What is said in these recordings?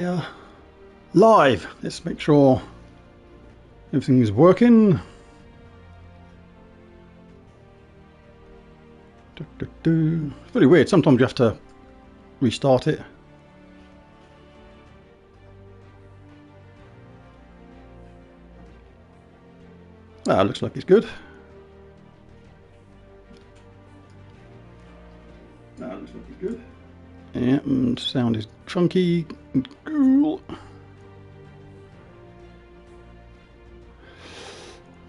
Yeah, live. Let's make sure everything is working. It's really weird. Sometimes you have to restart it. Ah, looks like it's good. Ah, looks like it's good. Yeah, and sound is chunky and cool.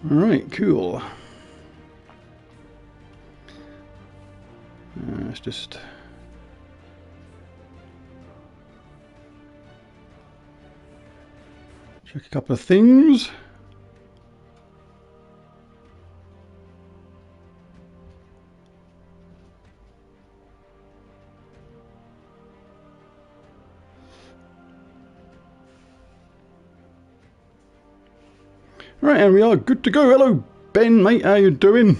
Alright, cool. Let's just check a couple of things. Right, and we are good to go. Hello, Ben, mate. How you doing?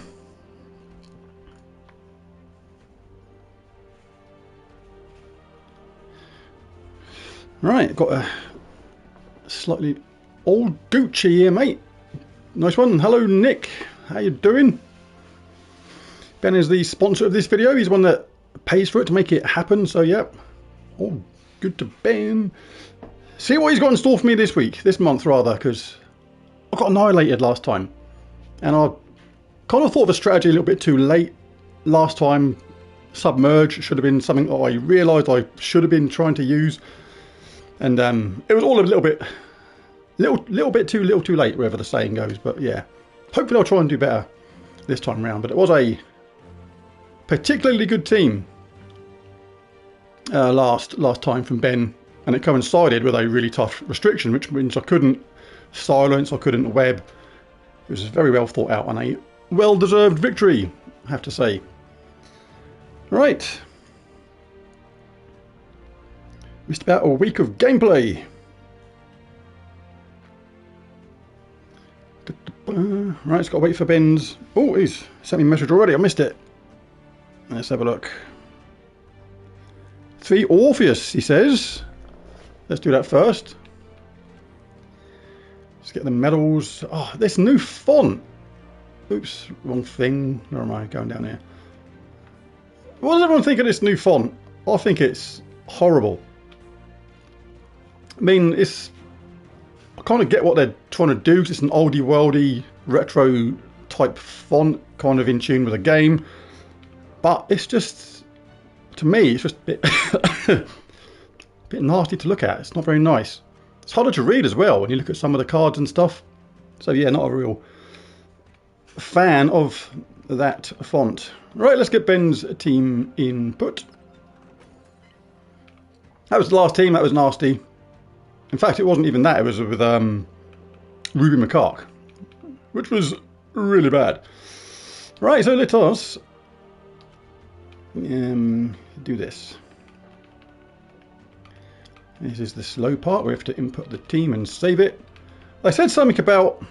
Right, got a slightly old Gucci here, mate. Nice one. Hello, Nick. How you doing? Ben is the sponsor of this video. He's the one that pays for it to make it happen. So, yeah, all good to Ben. See what he's got in store for me this month, rather, because I got annihilated last time, and I kind of thought of a strategy a little bit too late last time. Submerge should have been something that I realised I should have been trying to use, and it was all a little bit too little too late, wherever the saying goes. But yeah, hopefully I'll try and do better this time around. But it was a particularly good team last time from Ben, and it coincided with a really tough restriction, which means I couldn't silence, I couldn't web. It was very well thought out and a well-deserved victory, I have to say. Right. Missed about a week of gameplay. Right, it's got to wait for Ben's... Oh, he's sent me a message already, I missed it. Let's have a look. 3 Orpheus, he says. Let's do that first. Let's get the medals. Oh, this new font. Oops, wrong thing. Where am I going down here? What does everyone think of this new font? I think it's horrible. I mean, I kind of get what they're trying to do, because it's an oldie worldy retro type font, kind of in tune with the game. But it's just, to me, it's just a bit nasty to look at. It's not very nice. It's harder to read as well when you look at some of the cards and stuff. So yeah, not a real fan of that font. Right, let's get Ben's team input. That was the last team. That was nasty. In fact, it wasn't even that. It was with Ruby McCark, which was really bad. Right, so let us do this. This is the slow part. We have to input the team and save it. I said something about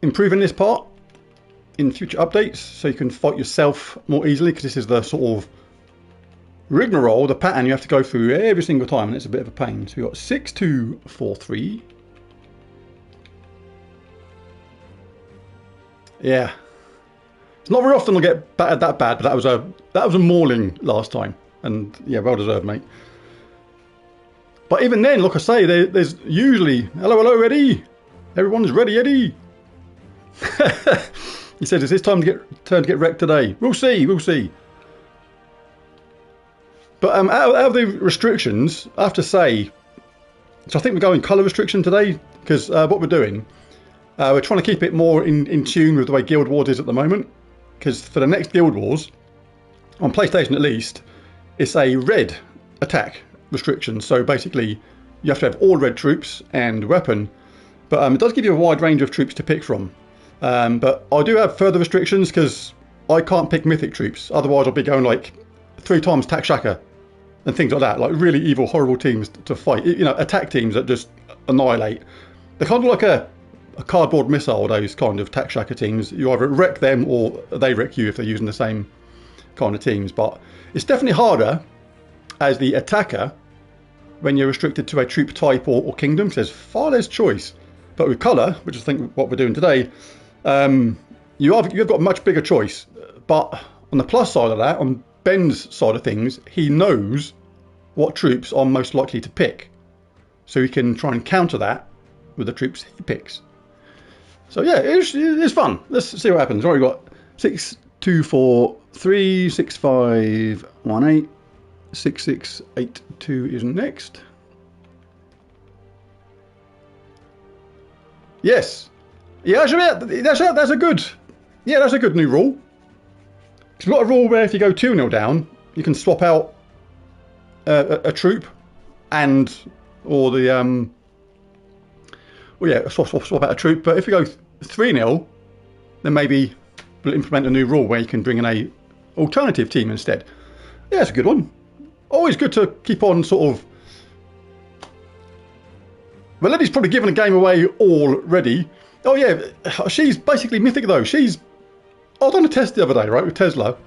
improving this part in future updates so you can fight yourself more easily, because this is the sort of rigmarole, the pattern you have to go through every single time, and it's a bit of a pain. So we've got 6, 2, 4, 3. Yeah. It's not very often I'll get battered that bad, but that was a mauling last time. And yeah, well deserved, mate. But even then, like I say, there's usually... Hello, Eddie! Everyone's ready, Eddie! He says, is this turn to get wrecked today? We'll see. But out of the restrictions, I have to say... So I think we're going colour restriction today, because what we're doing... we're trying to keep it more in tune with the way Guild Wars is at the moment. Because for the next Guild Wars, on PlayStation at least... It's a red attack restriction, so basically you have to have all red troops and weapon, but it does give you a wide range of troops to pick from. But I do have further restrictions, because I can't pick mythic troops, otherwise I'll be going like 3 times Tak Shaka and things like that, like really evil, horrible teams to fight. You know, attack teams that just annihilate. They're kind of like a cardboard missile, those kind of Tak Shaka teams. You either wreck them or they wreck you if they're using the same kind of teams. But it's definitely harder as the attacker when you're restricted to a troop type or kingdom, because there's far less choice. But with colour, which is I think what we're doing today, you've got a much bigger choice. But on the plus side of that, on Ben's side of things, he knows what troops are most likely to pick. So he can try and counter that with the troops he picks. So yeah, it's fun. Let's see what happens. Right, we've got 6, 2, 4, 3, 6, 5, 1, 8, 6, 6, 8, 2 is next. Yes. Yeah, actually, that's a good. Yeah, that's a good new rule. Because we've got a rule where if you go 2-0 down, you can swap out a troop or the swap out a troop. But if you go 3-0, then maybe we'll implement a new rule where you can bring in a alternative team instead. Yeah, it's a good one. Always good to keep on sort of. Well, Liddy's probably given a game away already. Oh yeah, she's basically mythic though. I was on a test the other day, right, with Tesla,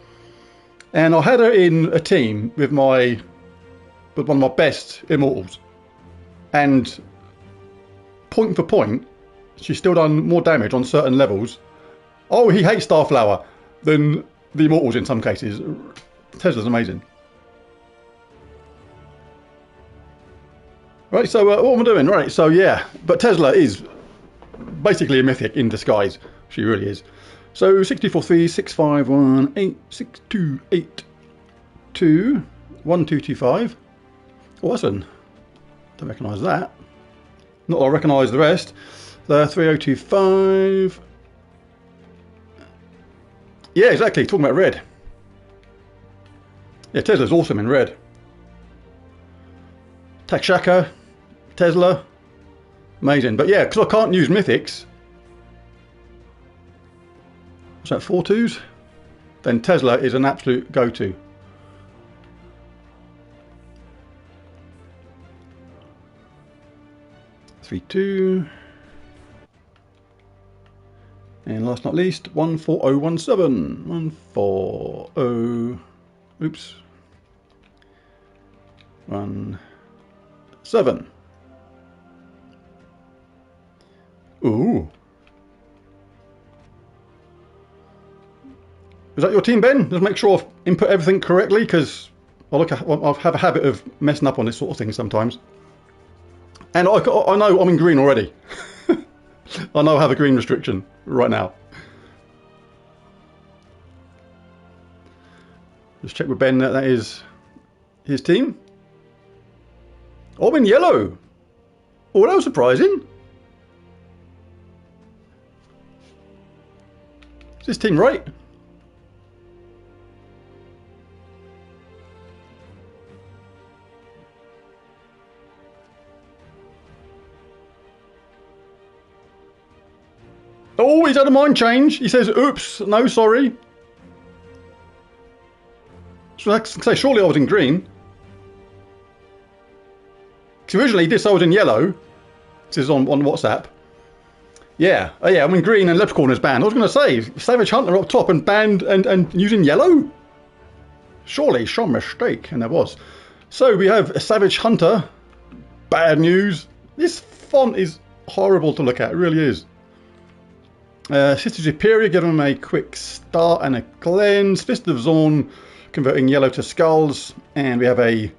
and I had her in a team with one of my best immortals, and point for point, she's still done more damage on certain levels. Oh, he hates Starflower than the immortals in some cases. Tesla's amazing. Right, so what am I doing? Right, so yeah, but Tesla is basically a mythic in disguise. She really is. So 643, 651, 8, 6282, 1225. Awesome. Don't recognise that. Not that I recognise the rest. The 3025. Yeah, exactly. Talking about red. Yeah, Tesla's awesome in red. Takshaka, Tesla, amazing. But yeah, because I can't use mythics. What's that, 4 2s? Then Tesla is an absolute go-to. Three, 2. And last not least, 14017. 140. Oops. 17. Ooh. Is that your team, Ben? Just make sure I've input everything correctly, because I have a habit of messing up on this sort of thing sometimes. And I know I'm in green already. I know I have a green restriction right now. Just check with Ben that is his team. Oh, I'm in yellow. Oh, that was surprising. Is this team right? Oh, he's had a mind change. He says, oops, no, sorry. So I can say, surely I was in green. Because originally he did say I was in yellow. This is on WhatsApp. Yeah, oh yeah, I'm in green and Leprechaun is banned. I was going to say, Savage Hunter up top and banned and using yellow? Surely, some mistake. And there was. So we have a Savage Hunter. Bad news. This font is horrible to look at. It really is. Sister Superior, give them a quick start and a cleanse. Fist of Zorn, converting yellow to skulls. And we have a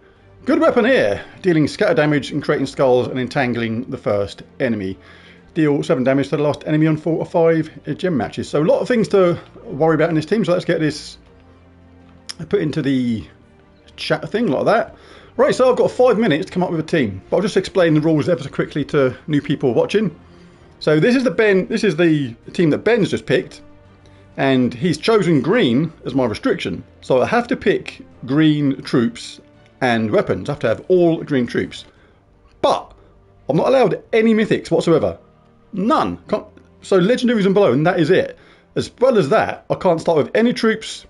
good weapon here, dealing scatter damage and creating skulls and entangling the first enemy. Deal 7 damage to the last enemy on 4 or 5 gem matches. So a lot of things to worry about in this team. So let's get this put into the chat thing like that. Right, so I've got 5 minutes to come up with a team. But I'll just explain the rules ever so quickly to new people watching. So this is the team that Ben's just picked, and he's chosen green as my restriction. So I have to pick green troops and weapons. I have to have all green troops. But I'm not allowed any mythics whatsoever. None. So legendaries and below, and that is it. As well as that, I can't start with any troops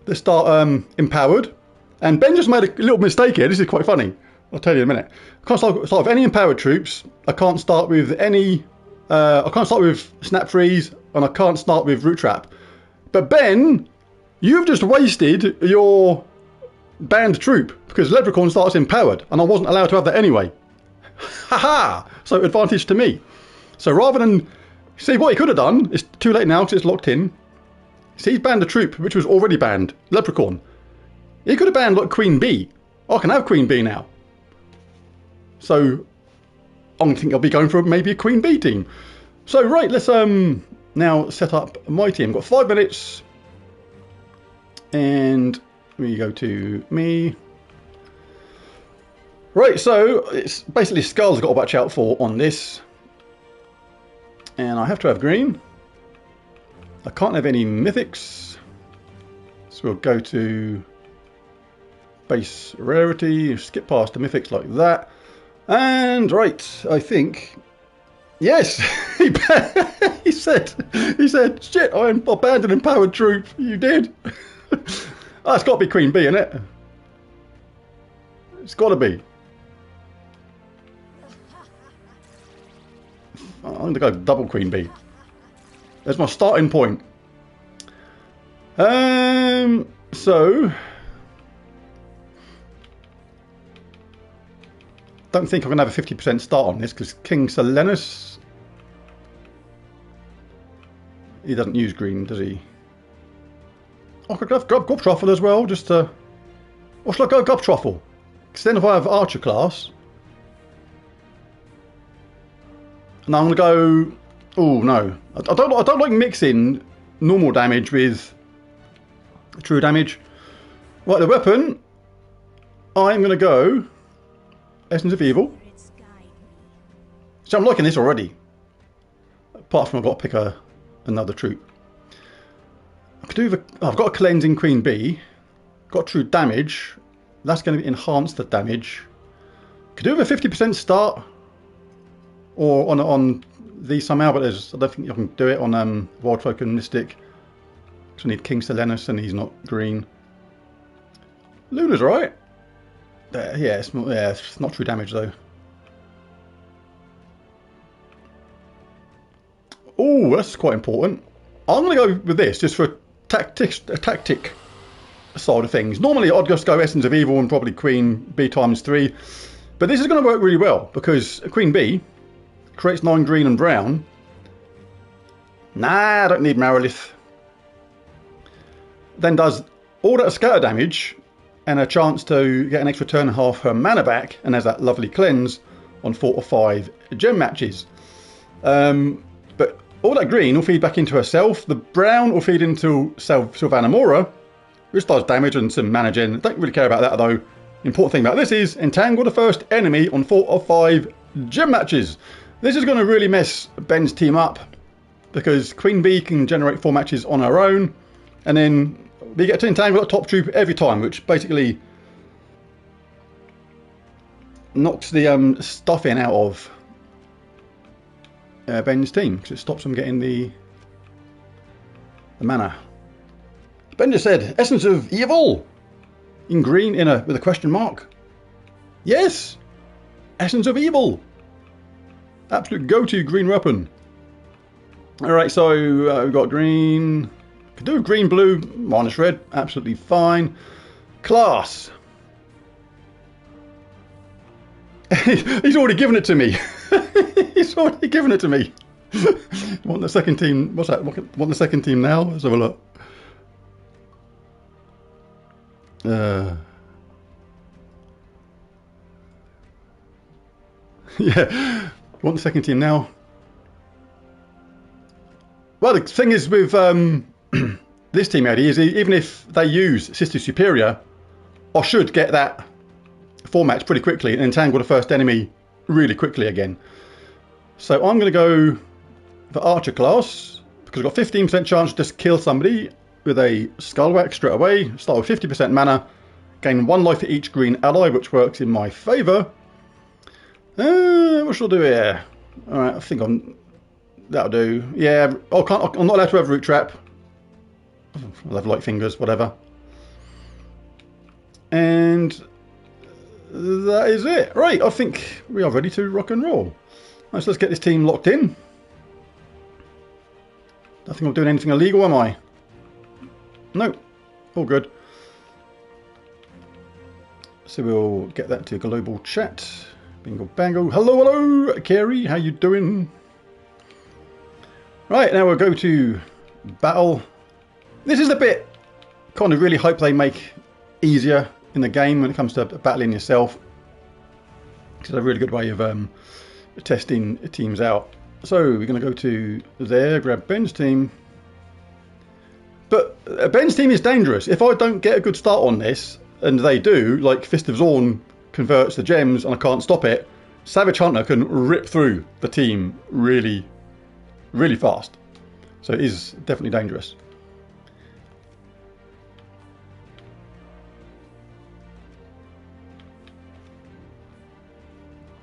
that start empowered. And Ben just made a little mistake here. This is quite funny. I'll tell you in a minute. I can't start with any empowered troops. I can't start with any. I can't start with Snap Freeze, and I can't start with Root Trap. But Ben, you've just wasted your banned troop because Leprechaun starts empowered and I wasn't allowed to have that anyway. Haha! So advantage to me. So rather than... See, what he could have done, it's too late now because it's locked in. See, he's banned a troop which was already banned, Leprechaun. He could have banned like Queen Bee. I can have Queen Bee now. So I think I'll be going for maybe a Queen Bee team. So right, let's now set up my team. Got 5 minutes. And we go to me. Right, so it's basically Skull's got to watch out for on this. And I have to have green. I can't have any mythics. So we'll go to base rarity, skip past the mythics like that. And right, I think, yes, he said, shit, I abandoned empowered troop. You did. Oh, it's got to be Queen Bee, isn't it? It's got to be. I'm going to go double Queen Bee. There's my starting point. So don't think I'm going to have a 50% start on this because King Silenus, he doesn't use green, does he? I could have Gobtruffle as well, just to... Or should I go Gobtruffle? Because then if I have Archer class... And I'm going to go... Oh, no. I don't like mixing normal damage with true damage. Right, the weapon... I'm going to go... Essence of Evil. So I'm liking this already. Apart from I've got to pick another troop. I could do I've got a cleansing Queen Bee. Got true damage. That's going to enhance the damage. Could do with a 50% start. Or on these somehow, but I don't think you can do it on Wild Folk and Mystic. Because I need King Silenus and he's not green. Luna's right. Yeah, it's not true damage though. Oh, that's quite important. I'm going to go with this just for a tactic side of things. Normally I'd just go Essence of Evil and probably Queen Bee ×3. But this is going to work really well because Queen Bee creates 9 green and brown. Nah, I don't need Marilith. Then does all that scatter damage and a chance to get an extra turn and half her mana back, and has that lovely cleanse on 4 or 5 gem matches. But all that green will feed back into herself. The brown will feed into Sylvana Mora, which does damage and some mana gen. Don't really care about that though. Important thing about this is entangle the first enemy on 4 or 5 gem matches. This is going to really mess Ben's team up because Queen Bee can generate 4 matches on her own, and then we get to entangle the top troop every time, which basically knocks the stuffing out of Ben's team because it stops them getting the mana. Ben just said Essence of Evil in green with a question mark. Yes, Essence of Evil. Absolute go-to green weapon. Alright, so we've got green. Could do a green, blue, minus red. Absolutely fine. Class. He's already given it to me. He's already given it to me. Want the second team? What's that? Want the second team now? Let's have a look. Yeah. Want the second team now? Well, the thing is with this team, Eddie, is even if they use Sister Superior, I should get that 4 match pretty quickly and entangle the first enemy really quickly again. So I'm going to go for Archer class because I've got 15% chance to just kill somebody with a Skullwhack straight away. Start with 50% mana, gain 1 life for each green ally, which works in my favour. What shall I do here? Alright, I think that'll do. Yeah, I'm not allowed to have Root Trap. I'll have light fingers, whatever. And that is it. Right, I think we are ready to rock and roll. Right, so let's get this team locked in. I think I'm doing anything illegal, am I? No, all good. So we'll get that to global chat. Bingo bango. Hello, hello, Kerry. How you doing? Right, now we'll go to battle. This is the bit kind of really hope they make easier in the game when it comes to battling yourself. It's a really good way of testing teams out. So we're going to go to there, grab Ben's team. But Ben's team is dangerous. If I don't get a good start on this, and they do, like Fist of Zorn converts the gems and I can't stop it, Savage Hunter can rip through the team really, really fast. So it is definitely dangerous.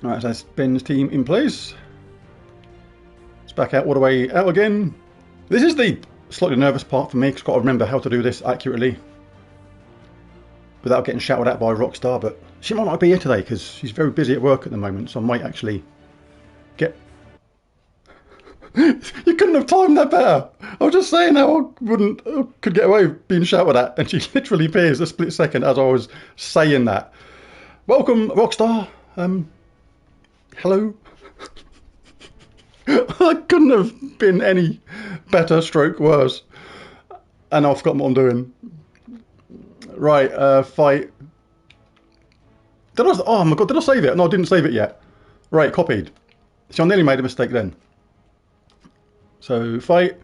Alright, so that's Ben's team in place. Let's back out all the way out again. This is the slightly nervous part for me, because I've got to remember how to do this accurately without getting shouted at by Rockstar, but she might not be here today because she's very busy at work at the moment, so I might actually get... You couldn't have timed that better. I was just saying how I could get away with being shouted at, and she literally appears a split second as I was saying that. Welcome, Rockstar. Hello. I couldn't have been any better, stroke worse. And I've forgotten what I'm doing. Right, fight. Oh my god, did I save it? No, I didn't save it yet. Right, copied. So I nearly made a mistake then. So, fight.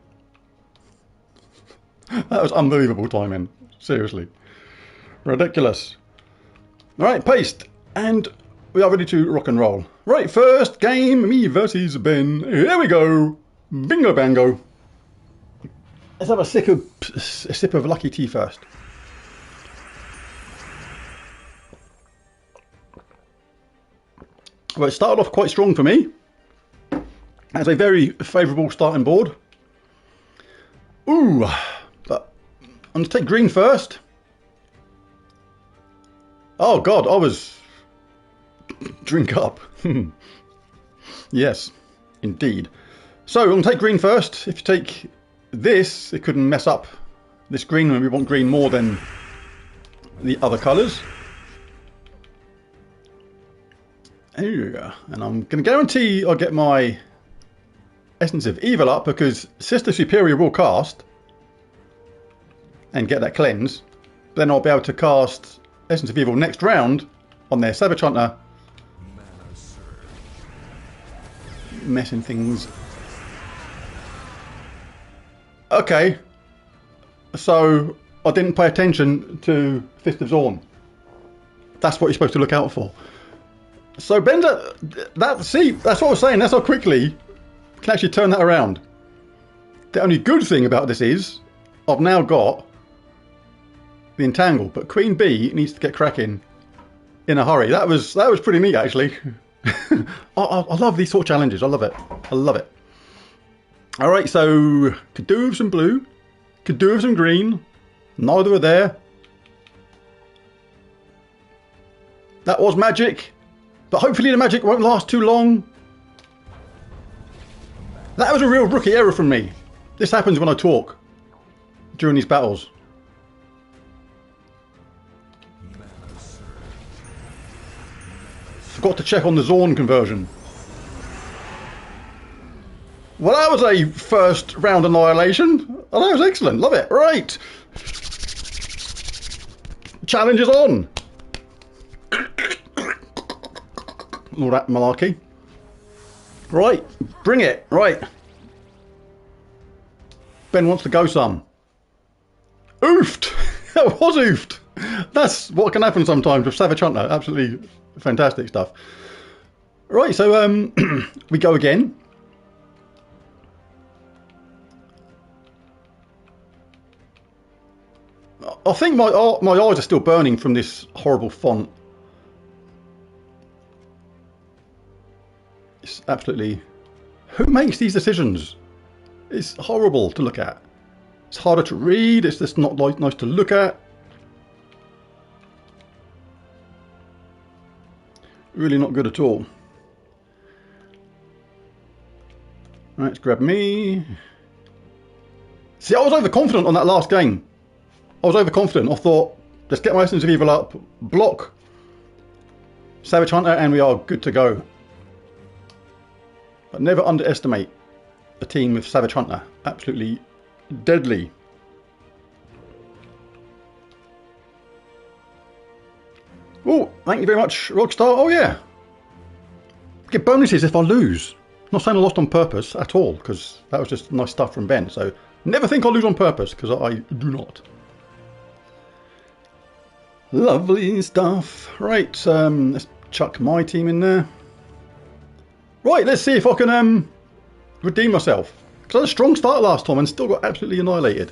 That was unbelievable timing. Seriously. Ridiculous. Alright, paste. And we are ready to rock and roll. Right, first game, me versus Ben. Here we go. Bingo bango. Let's have a sip of lucky tea first. Well, it started off quite strong for me. That's a very favourable starting board. Ooh, but I'm going to take green first. Oh God, I was... Drink up. Yes, indeed. So I'm going to take green first. If you take this, it couldn't mess up this green when we want green more than the other colours. There you go. And I'm going to guarantee I'll get my Essence of Evil up because Sister Superior will cast and get that cleanse. Then I'll be able to cast Essence of Evil next round on their Savage Hunter. Messing things. Okay. So I didn't pay attention to Fist of Zorn. That's what you're supposed to look out for. So Bender, see, that's what I was saying. That's how quickly you can actually turn that around. The only good thing about this is I've now got the entangle, but Queen Bee needs to get cracking in a hurry. That was pretty neat actually. I love these sort of challenges. I love it. I love it. All right, so could do with some blue, could do with some green. Neither are there. That was magic. But hopefully the magic won't last too long. That was a real rookie error from me. This happens when I talk during these battles. Forgot to check on the Zorn conversion. Well, that was a first round annihilation. Oh, that was excellent. Love it. Right. Challenge is on. All that malarkey. Right, bring it. Right. Ben wants to go some. Oofed! That was oofed! That's what can happen sometimes with Savage Hunter. Absolutely fantastic stuff. Right, so we go again. I think my eyes are still burning from this horrible font. It's absolutely... Who makes these decisions? It's horrible to look at. It's harder to read. It's just not nice to look at. Really not good at all. Right, let's grab me. See, I was overconfident on that last game. I was overconfident. I thought, let's get my Essence of Evil up, block Savage Hunter, and we are good to go. But never underestimate a team with Savage Hunter. Absolutely deadly. Oh, thank you very much, Rockstar. Oh yeah. Get bonuses if I lose. Not saying I lost on purpose at all, because that was just nice stuff from Ben. So never think I'll lose on purpose, because I do not. Lovely stuff. Right, let's chuck my team in there. Right, let's see if I can redeem myself. Because I had a strong start last time and still got absolutely annihilated.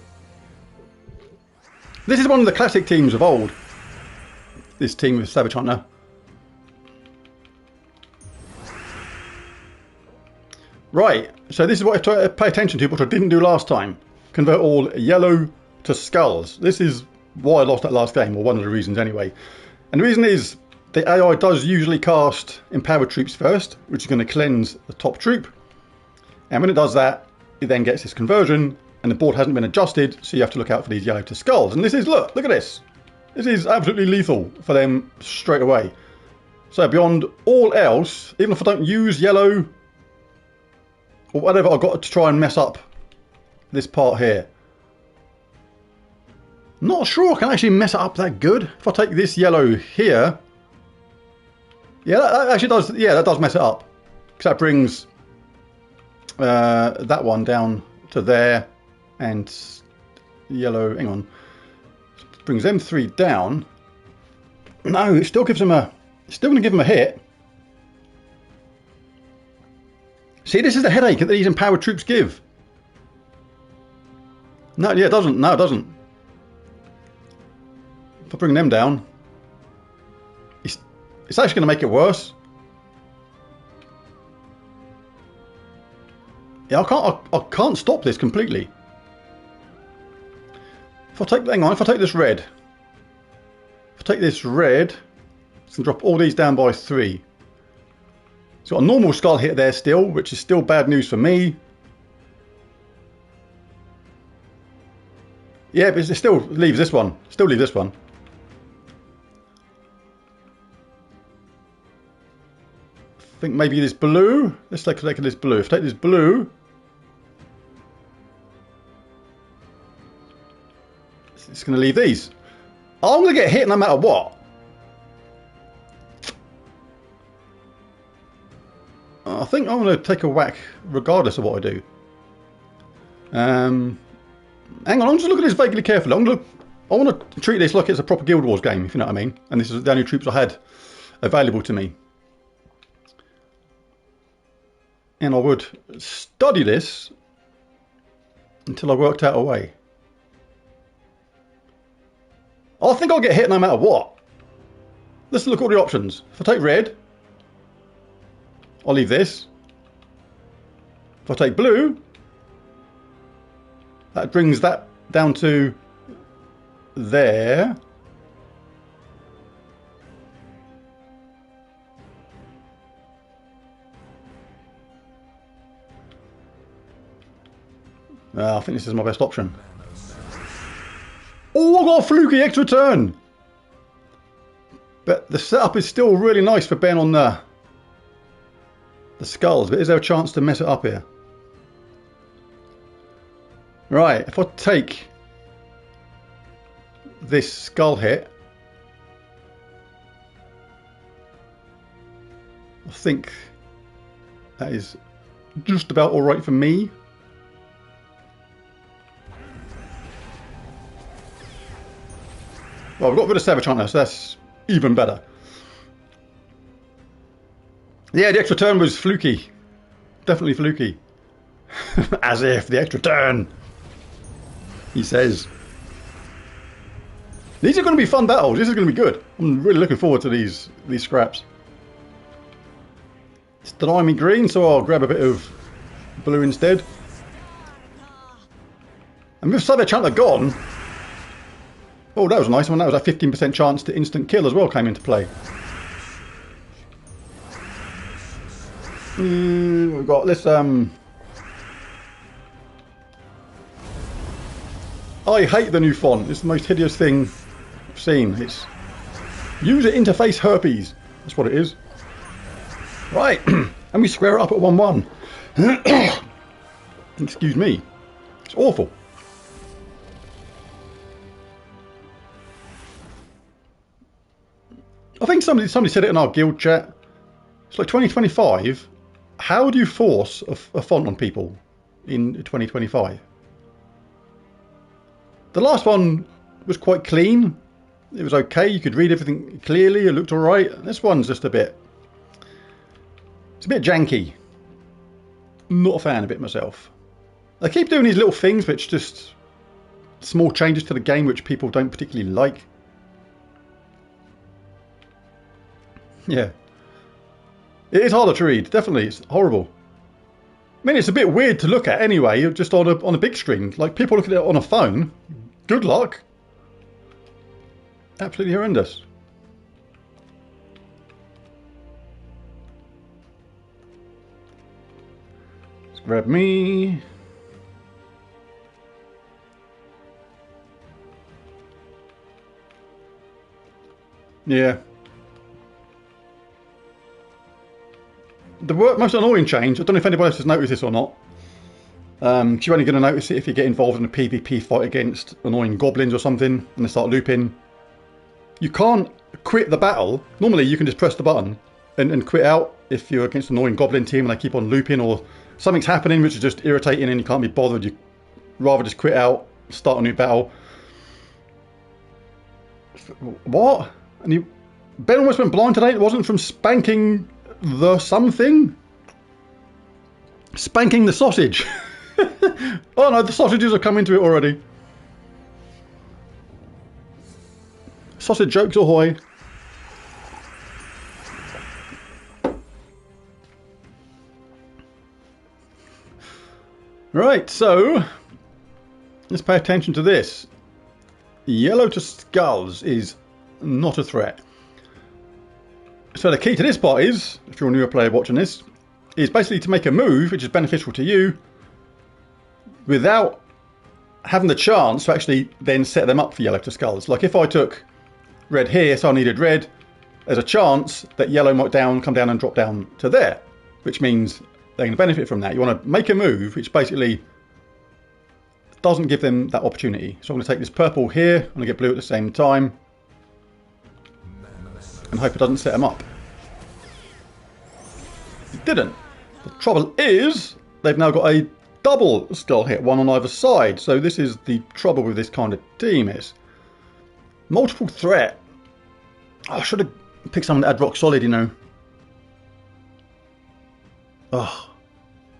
This is one of the classic teams of old. This team with Savage Hunter. Right, so this is what I have to pay attention to, which I didn't do last time. Convert all yellow to skulls. This is why I lost that last game, or one of the reasons anyway. And the reason is, the AI does usually cast empowered troops first, which is going to cleanse the top troop. And when it does that, it then gets this conversion, and the board hasn't been adjusted, so you have to look out for these yellow to skulls. And this is, look at this. This is absolutely lethal for them straight away. So beyond all else, even if I don't use yellow, or whatever, I've got to try and mess up this part here. Not sure I can actually mess it up that good. If I take this yellow here, yeah, that actually does. Yeah, that does mess it up, because that brings that one down to there, and yellow. Hang on, brings them three down. No, it still gives them a. Still going to give them a hit. See, this is the headache that these empowered troops give. No, yeah, it doesn't. No, it doesn't. If I bring them down, it's actually going to make it worse. Yeah, I can't stop this completely. If I take, hang on, if I take this red, it's going to drop all these down by 3. It's got a normal skull hit there still, which is still bad news for me. Yeah, but it still leaves this one. Still leave this one. I think maybe this blue. Let's take a look at this blue. If I take this blue, it's going to leave these. I'm going to get hit no matter what. I think I'm going to take a whack regardless of what I do. Hang on, I'm just looking at this vaguely carefully. I want to treat this like it's a proper Guild Wars game, if you know what I mean. And this is the only troops I had available to me. And I would study this until I worked out a way. I think I'll get hit no matter what. Let's look at all the options. If I take red, I'll leave this. If I take blue, that brings that down to there. I think this is my best option. Oh, I got a fluky extra turn. But the setup is still really nice for Ben on the skulls. But is there a chance to mess it up here? Right, if I take this skull hit, I think that is just about alright for me. Well, we've got rid of Savage Hunter, so that's even better. Yeah, the extra turn was fluky. Definitely fluky. As if, the extra turn, he says. These are going to be fun battles. This is going to be good. I'm really looking forward to these scraps. It's denying me green, so I'll grab a bit of blue instead. And with Savage Hunter gone... Oh, that was a nice one. That was a 15% chance to instant kill as well came into play. We've got this... I hate the new font. It's the most hideous thing I've seen. It's user interface herpes. That's what it is. Right, and we square it up at 1-1. Excuse me. It's awful. I think somebody said it in our guild chat. It's like 2025. How do you force a font on people in 2025? The last one was quite clean. It was okay. You could read everything clearly. It looked all right. This one's just a bit... It's a bit janky. Not a fan of it myself. They keep doing these little things which just... Small changes to the game which people don't particularly like. Yeah. It is harder to read. Definitely. It's horrible. I mean, it's a bit weird to look at anyway, just on a big screen. Like, people looking at it on a phone. Good luck. Absolutely horrendous. Let's grab me. Yeah. The most annoying change, I don't know if anybody else has noticed this or not, because you're only going to notice it if you get involved in a PvP fight against annoying goblins or something and they start looping. You can't quit the battle. Normally you can just press the button and quit out if you're against an annoying goblin team and they keep on looping, or something's happening which is just irritating and you can't be bothered. You rather just quit out, start a new battle. What? And Ben almost went blind today. It wasn't from spanking the something? Spanking the sausage. Oh no, the sausages have come into it already. Sausage jokes ahoy. Right, so let's pay attention to this. Yellow to skulls is not a threat. So the key to this part is, if you're a newer player watching this, is basically to make a move which is beneficial to you without having the chance to actually then set them up for yellow to skulls. Like if I took red here, so I needed red, there's a chance that yellow might come down and drop down to there, which means they're going to benefit from that. You want to make a move which basically doesn't give them that opportunity. So I'm going to take this purple here, I'm going to get blue at the same time, and hope it doesn't set them up. It didn't. The trouble is, they've now got a double skull hit, one on either side. So this is the trouble with this kind of team is multiple threat. Oh, I should have picked someone that had rock solid, you know. Oh,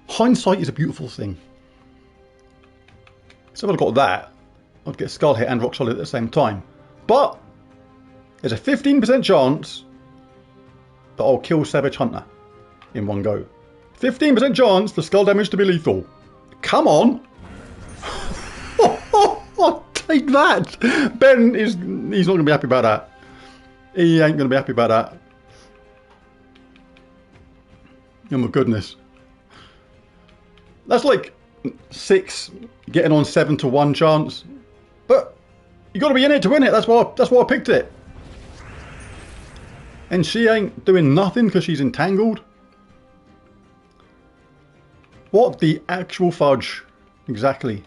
hindsight is a beautiful thing. So if I'd got that, I'd get skull hit and rock solid at the same time. But there's a 15% chance that I'll kill Savage Hunter in one go. 15% chance for skull damage to be lethal. Come on! I'll take that! Ben he's not going to be happy about that. He ain't going to be happy about that. Oh my goodness. That's like 6 getting on 7 to 1 chance. But you got to be in it to win it. That's why I picked it. And she ain't doing nothing because she's entangled. What the actual fudge? Exactly.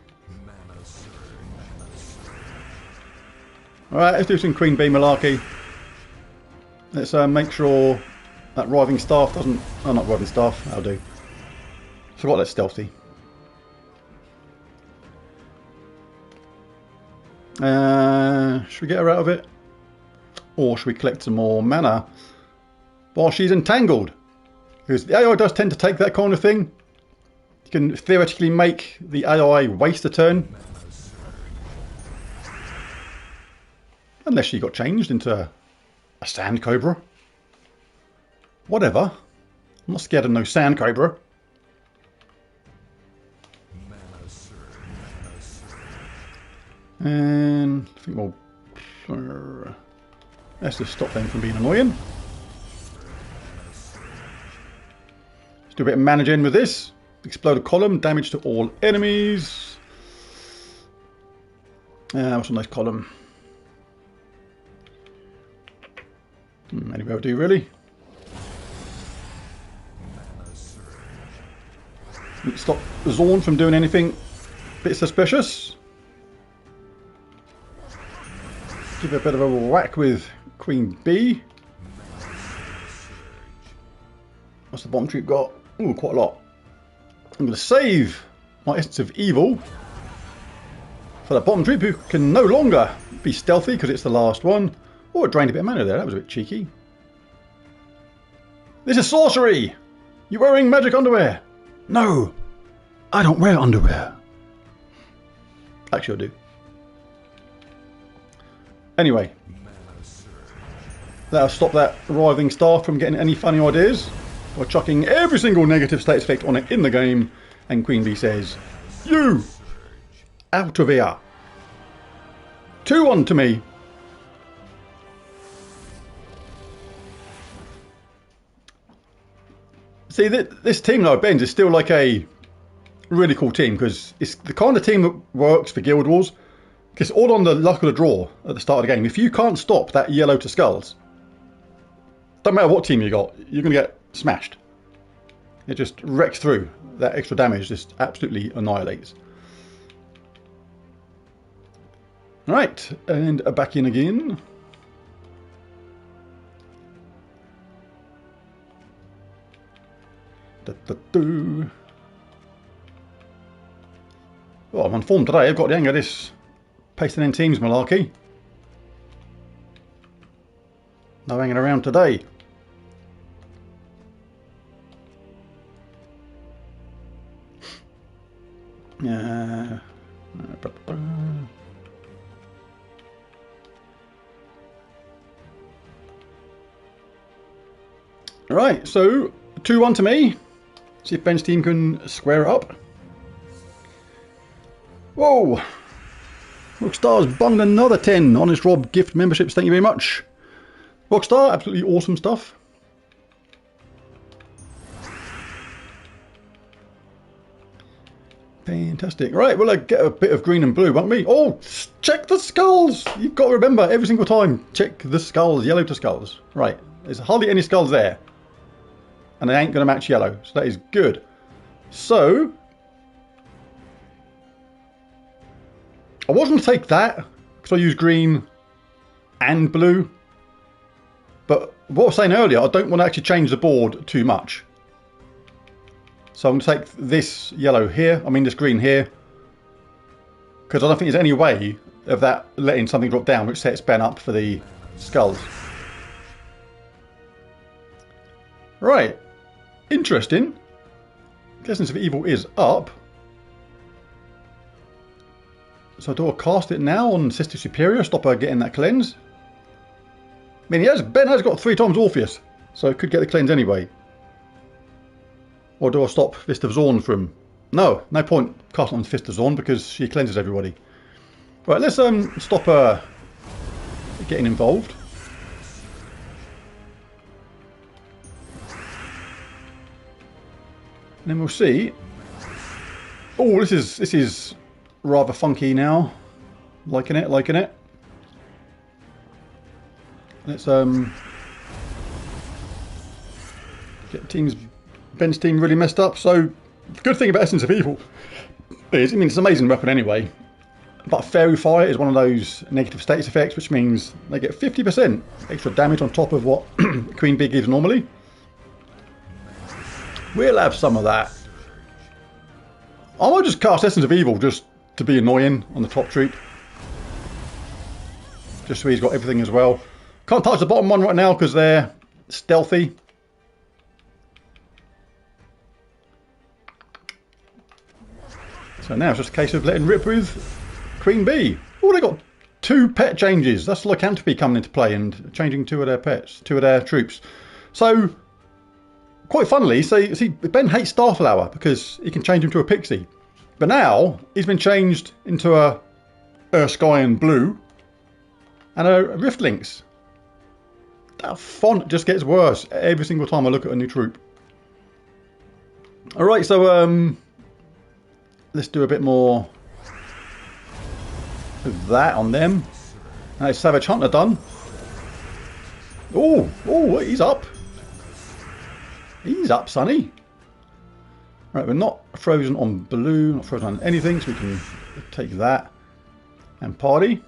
Alright, let's do some Queen Bee malarkey. Let's make sure that Writhing Staff doesn't... Oh, not Writhing Staff. That'll do. Forgot that's stealthy. Should we get her out of it? Or should we collect some more mana while she's entangled? Because the AI does tend to take that kind of thing. You can theoretically make the AI waste a turn. Unless she got changed into a sand cobra. Whatever. I'm not scared of no sand cobra. And I think we'll... let's just stop them from being annoying. Let's do a bit of managing with this. Explode a column, damage to all enemies. What's a nice column? Anywhere will do really. Stop Zorn from doing anything a bit suspicious. Give it a bit of a whack with Queen Bee. What's the bomb troop got? Ooh, quite a lot. I'm going to save my Essence of Evil for the bomb troop, who can no longer be stealthy because it's the last one. Oh, it drained a bit of mana there. That was a bit cheeky. This is sorcery! You're wearing magic underwear! No! I don't wear underwear. Actually, I do. Anyway. Let us stop that writhing staff from getting any funny ideas by chucking every single negative status effect on it in the game. And Queen Bee says, "You! Out of here! 2-1 to me!" See, this team though, Ben's, is still like a really cool team because it's the kind of team that works for Guild Wars. It's all on the luck of the draw at the start of the game. If you can't stop that yellow to skulls, don't matter what team you got, you're going to get smashed. It just wrecks through. That extra damage just absolutely annihilates. Right, and back in again. Well, I'm on form today. I've got the hang of this pasting in teams malarkey. No hanging around today. Right, so 2-1 to me. See if Ben's team can square it up. Whoa! Rockstar's bunged another 10. Honest Rob gift memberships, thank you very much. Rockstar, absolutely awesome stuff. Fantastic. Right, well, I get a bit of green and blue, won't we? Oh, check the skulls! You've got to remember every single time. Check the skulls, yellow to skulls. Right, there's hardly any skulls there. And they ain't going to match yellow, so that is good. So, I was going to take that, because I use green and blue. But what I was saying earlier, I don't want to actually change the board too much. So I'm going to take this yellow here, this green here. Because I don't think there's any way of that letting something drop down, which sets Ben up for the skulls. Right. Interesting. Essence of Evil is up. So do I cast it now on Sister Superior, stop her getting that cleanse? Ben has got 3 times Orpheus, so it could get the cleanse anyway. Or do I stop Fist of Zorn from... No point casting on Fist of Zorn because she cleanses everybody. Right, let's stop her getting involved. And then we'll see. Oh, this is rather funky now. Liking it. Let's get Ben's team really messed up. So the good thing about Essence of Evil is, it's an amazing weapon anyway. But Fairy Fire is one of those negative status effects, which means they get 50% extra damage on top of what Queen Bee gives normally. We'll have some of that. I might just cast Essence of Evil just to be annoying on the top troop. Just so he's got everything as well. Can't touch the bottom one right now because they're stealthy. So now it's just a case of letting rip with Queen Bee. Oh, they got 2 pet changes. That's lycanthropy coming into play and changing 2 of their pets, 2 of their troops. So, quite funnily, see, Ben hates Starflower because he can change him to a pixie. But now, he's been changed into a Erskine Blue and a Rift Lynx. That font just gets worse every single time I look at a new troop. Alright, so let's do a bit more of that on them. Now Savage Hunter done. Oh, he's up. He's up, Sonny. Right, we're not frozen on blue, not frozen on anything, so we can take that and party.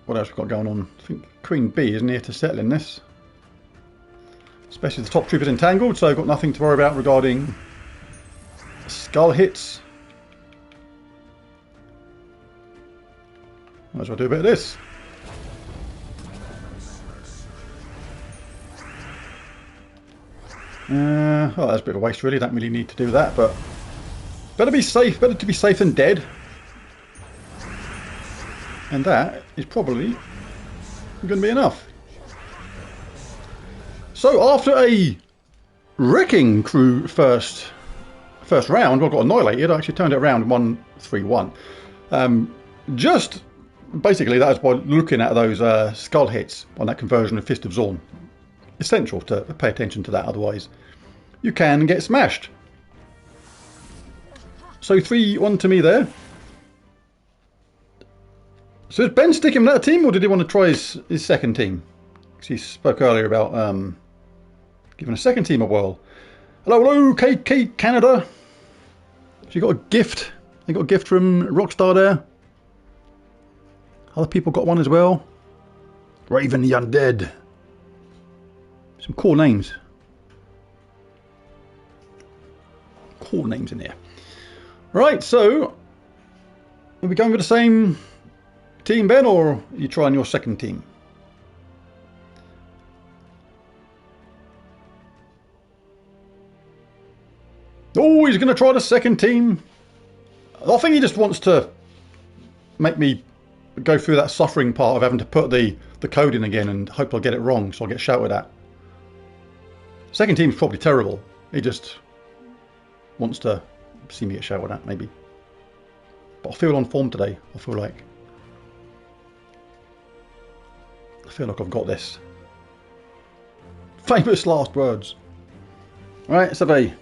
What else we got going on? I think Queen Bee is near to settle in this. Especially the top trooper's entangled, so I've got nothing to worry about regarding skull hits. Might as well do a bit of this. Oh, that's a bit of a waste really, don't really need to do that, but better be safe, better to be safe than dead. And that is probably going to be enough. So after a wrecking crew first round, I got annihilated. I actually turned it around 1-3-1. Just basically that is by looking at those skull hits on that conversion of Fist of Zorn. Essential to pay attention to that, otherwise you can get smashed. So 3-1 to me there. So is Ben sticking with that team, or did he want to try his second team? Because he spoke earlier about giving a second team a whirl. Hello, KK Canada. So you got a gift. You got a gift from Rockstar there. Other people got one as well. Raven the Undead. Some cool names. Cool names in here. Right, so are we going with the same team, Ben, or are you trying your second team? Oh, he's going to try the second team. I think he just wants to make me go through that suffering part of having to put the code in again and hope I'll get it wrong, so I'll get shouted at. Second team's probably terrible. He just wants to see me get shouted at, maybe. But I feel on form today. I feel like I've got this. Famous last words. Right, let's have a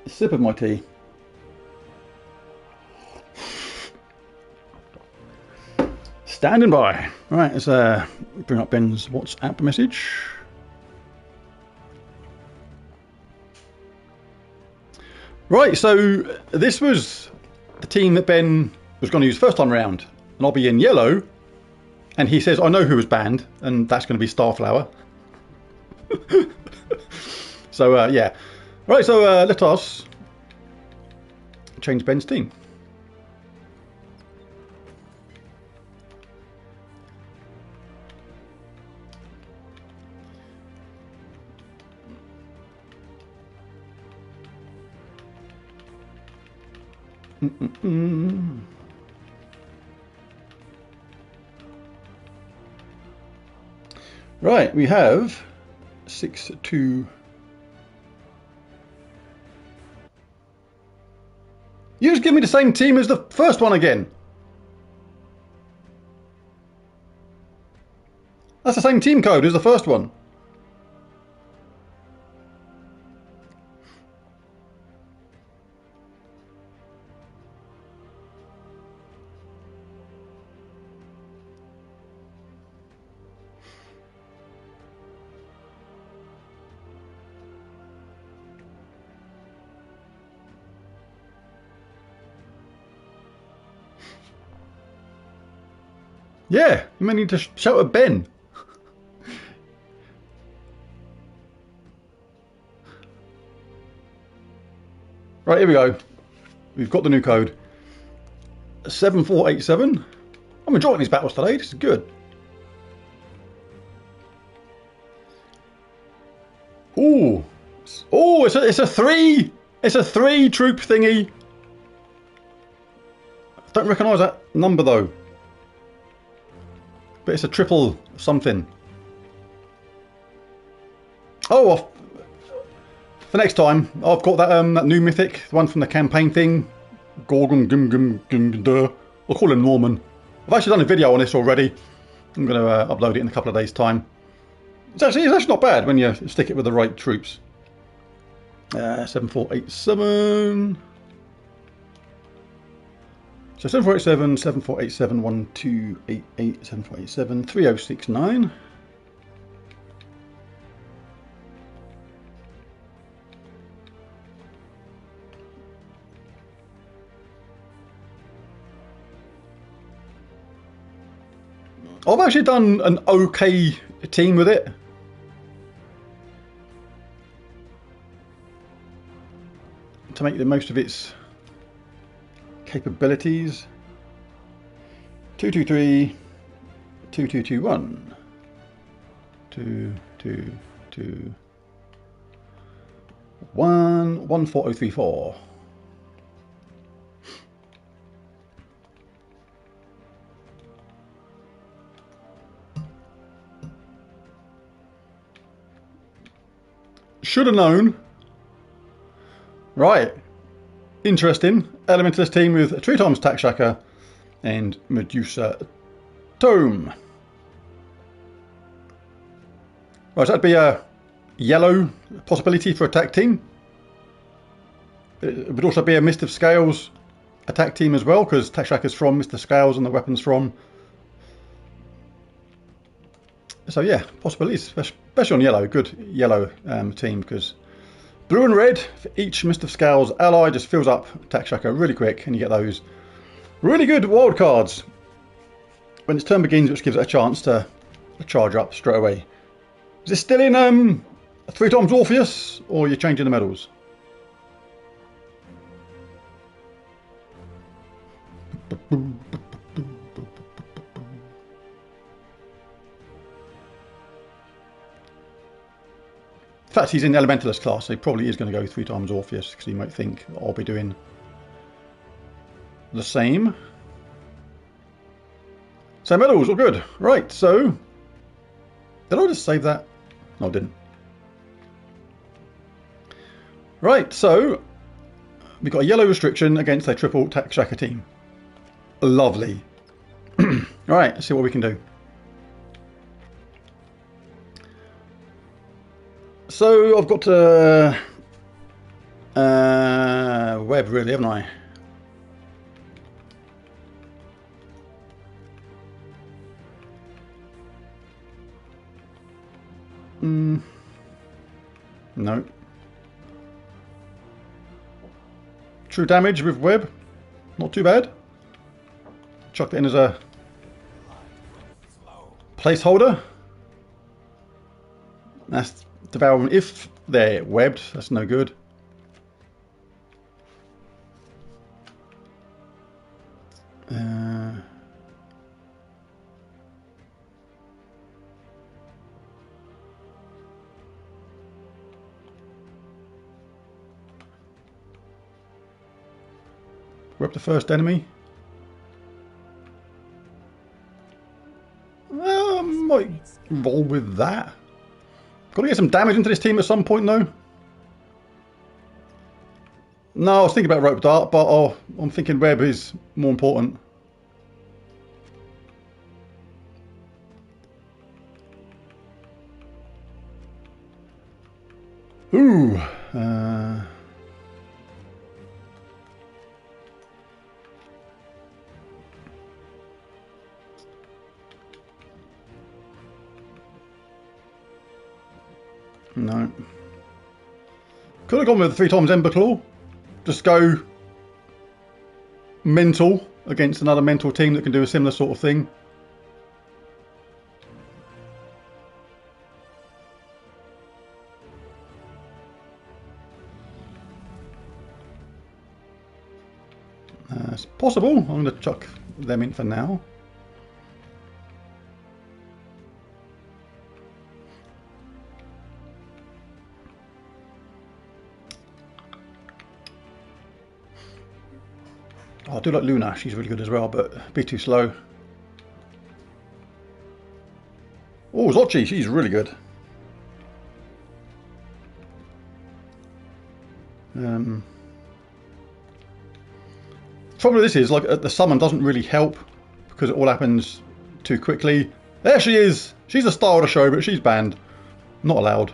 sip of my tea. Standing by. Right, let's bring up Ben's WhatsApp message. Right, so this was the team that Ben was going to use first time round, and I'll be in yellow, and he says I know who was banned, and that's going to be Starflower. So yeah, right, so let us change Ben's team. Right, we have 6-2. You just give me the same team as the first one again. That's the same team code as the first one. Yeah, you may need to shout at Ben. Right, here we go. We've got the new code. 7487. I'm enjoying these battles today. This is good. Ooh. Oh, it's a 3. It's a 3 troop thingy. I don't recognise that number though. But it's a triple something. Oh, for next time, I've got that new mythic, the one from the campaign thing. Gorgon, I'll call him Norman. I've actually done a video on this already. I'm going to upload it in a couple of days' time. It's actually not bad when you stick it with the right troops. 7487. So 7487, 7487, 1288, 7487, 3069. I've actually done an okay team with it. To make the most of its capabilities. 2-2-3, 2-2-2-1, 2-2-2-1, 1-4-0-3-4. Should have known. Right. Interesting. Elementalist team with 3 times Tack Shacker and Medusa Tome. Right, so that'd be a yellow possibility for attack team. It would also be a Mist of Scales attack team as well, because Tack Shacker's from Mist of Scales and the weapon's from. So yeah, possibilities, especially on yellow. Good yellow team, because blue and red for each Mist of Scales ally just fills up Tack Shacker really quick, and you get those really good wild cards when its turn begins, which gives it a chance to charge up straight away. Is this still in 3 times Orpheus, or are you changing the medals? In fact, he's in the Elementalist class, so he probably is going to go 3 times Orpheus, because he might think I'll be doing the same. So medals, all good. Right, so did I just save that? No, I didn't. Right, so we've got a yellow restriction against a triple Tack Shacker team. Lovely. Alright, let's see what we can do. So I've got web really, haven't I? No. True damage with web, not too bad. Chuck that in as a placeholder. That's devouring if they're webbed, that's no good. Web the first enemy. Might roll with that. Got to get some damage into this team at some point, though. No, I was thinking about rope dart, but I'm thinking web is more important. Ooh. No. Could have gone with 3 times Ember Claw. Just go mental against another mental team that can do a similar sort of thing. It's possible. I'm going to chuck them in for now. I do like Luna, she's really good as well, but a bit too slow. Oh, Zochi, she's really good. Trouble with this is, like, the summon doesn't really help because it all happens too quickly. There she is! She's a star of the show, but she's banned. Not allowed.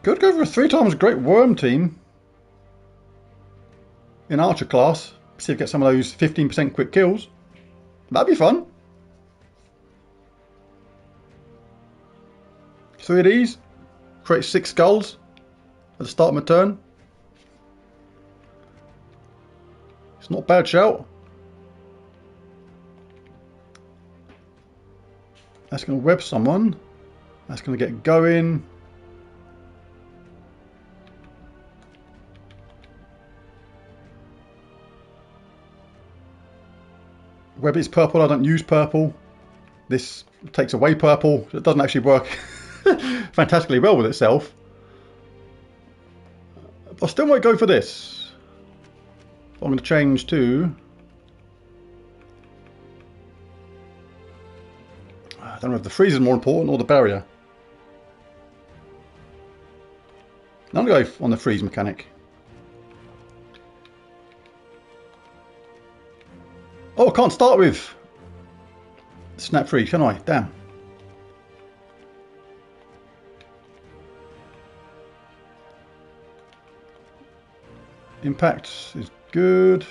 Could go for a 3 times Great Worm team in Archer class. See if we get some of those 15% quick kills. That'd be fun. 3 of these. Create 6 skulls at the start of my turn. It's not a bad shout. That's going to web someone. That's going to get going. Web is purple. I don't use purple. This takes away purple. It doesn't actually work fantastically well with itself. I still might go for this. I'm going to change to... I don't know if the freeze is more important or the barrier. I'm going to go on the freeze mechanic. Oh, I can't start with snap freeze, can I? Damn. Impact is good.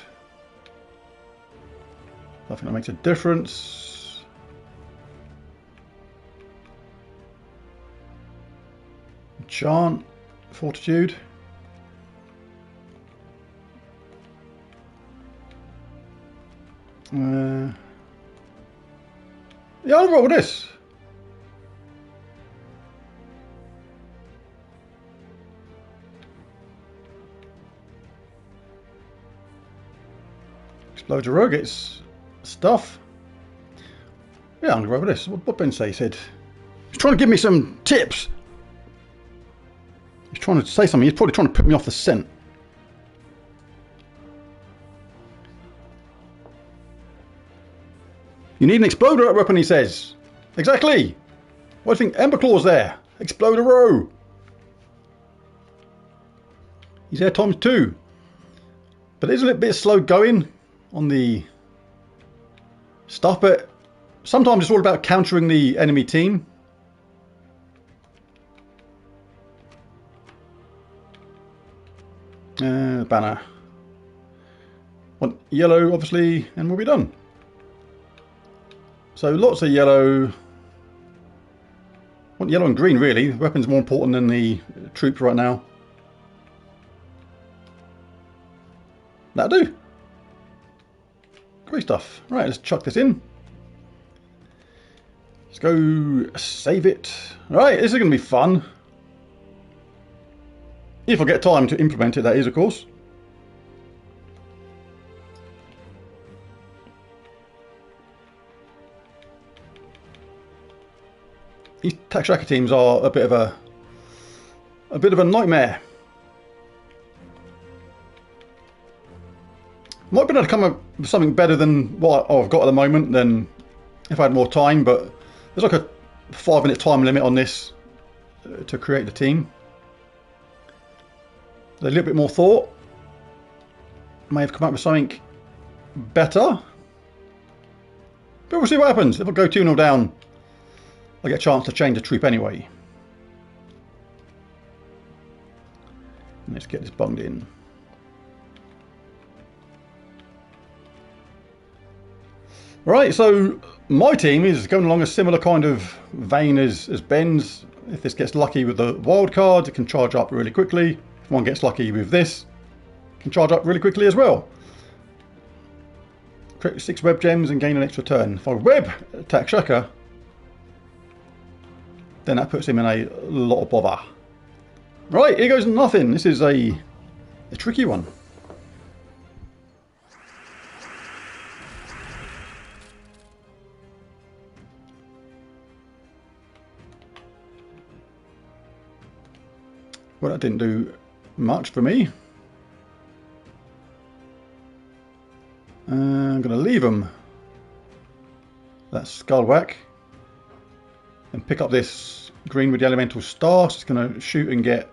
I think that makes a difference. Enchant, fortitude. Yeah, I'll roll with this. Explode your rogue, it's stuff. Yeah, I'm going to roll with this. What Ben say? He said he's trying to give me some tips. He's trying to say something. He's probably trying to put me off the scent. You need an exploder weapon, he says. Exactly. Why do you think Emberclaw's there? Exploder row. He's there times 2. But it is a little bit slow going on the stuff, but sometimes it's all about countering the enemy team. Banner. Want yellow, obviously, and we'll be done. So lots of yellow. Want yellow and green, really. The weapon's more important than the troops right now. That'll do. Great stuff. Right, let's chuck this in. Let's go save it. Right, this is going to be fun. If I get time to implement it, that is, of course. These tax tracker teams are a bit of a nightmare. Might be able to come up with something better than what I've got at the moment than if I had more time, but there's like a 5-minute time limit on this to create the team. A little bit more thought. May have come up with something better. But we'll see what happens. If I go 2-0 down, I get a chance to change the troop anyway. Let's get this bunged in. Right, so my team is going along a similar kind of vein as Ben's. If this gets lucky with the wild card, it can charge up really quickly. If one gets lucky with this, it can charge up really quickly as well. Create 6 web gems and gain an extra turn. If I web attack tracker, then that puts him in a lot of bother. Right, here goes nothing. This is a tricky one. Well, that didn't do much for me. I'm going to leave them. That's skull whack. And pick up this green with the elemental star. So it's going to shoot and get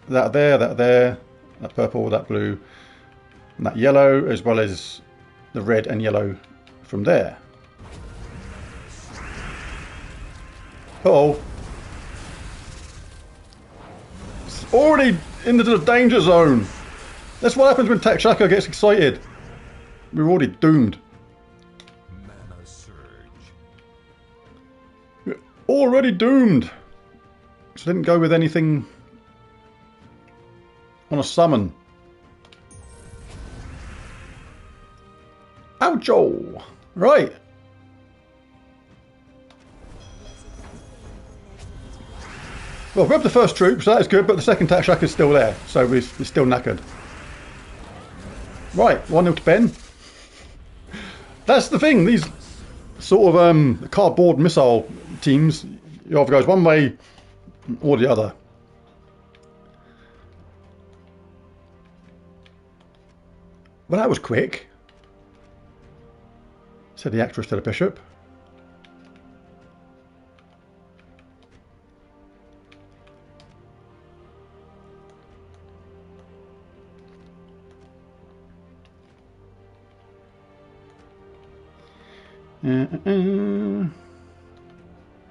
that there, that purple, that blue, and that yellow, as well as the red and yellow from there. Uh-oh. It's already into the danger zone. That's what happens when Tech Tracker gets excited. We're already doomed. We're already doomed. So I didn't go with anything on a summon. Pancho. Right. Well, we have the first troop, so that's good, but the second attack shack is still there, so we're still knackered. Right, 1-0 to Ben. That's the thing, these sort of cardboard missile teams, it either goes one way or the other. Well, that was quick, said the actress to the bishop.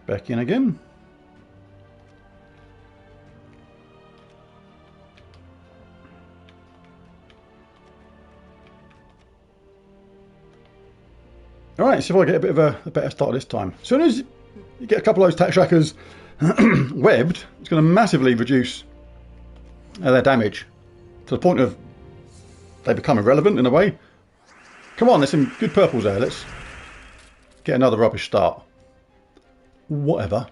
Back in again. Alright, see if I get a bit of a better start this time. As soon as you get a couple of those tack shackers webbed, it's going to massively reduce their damage to the point of they become irrelevant in a way. Come on, there's some good purples there. Let's get another rubbish start. Whatever.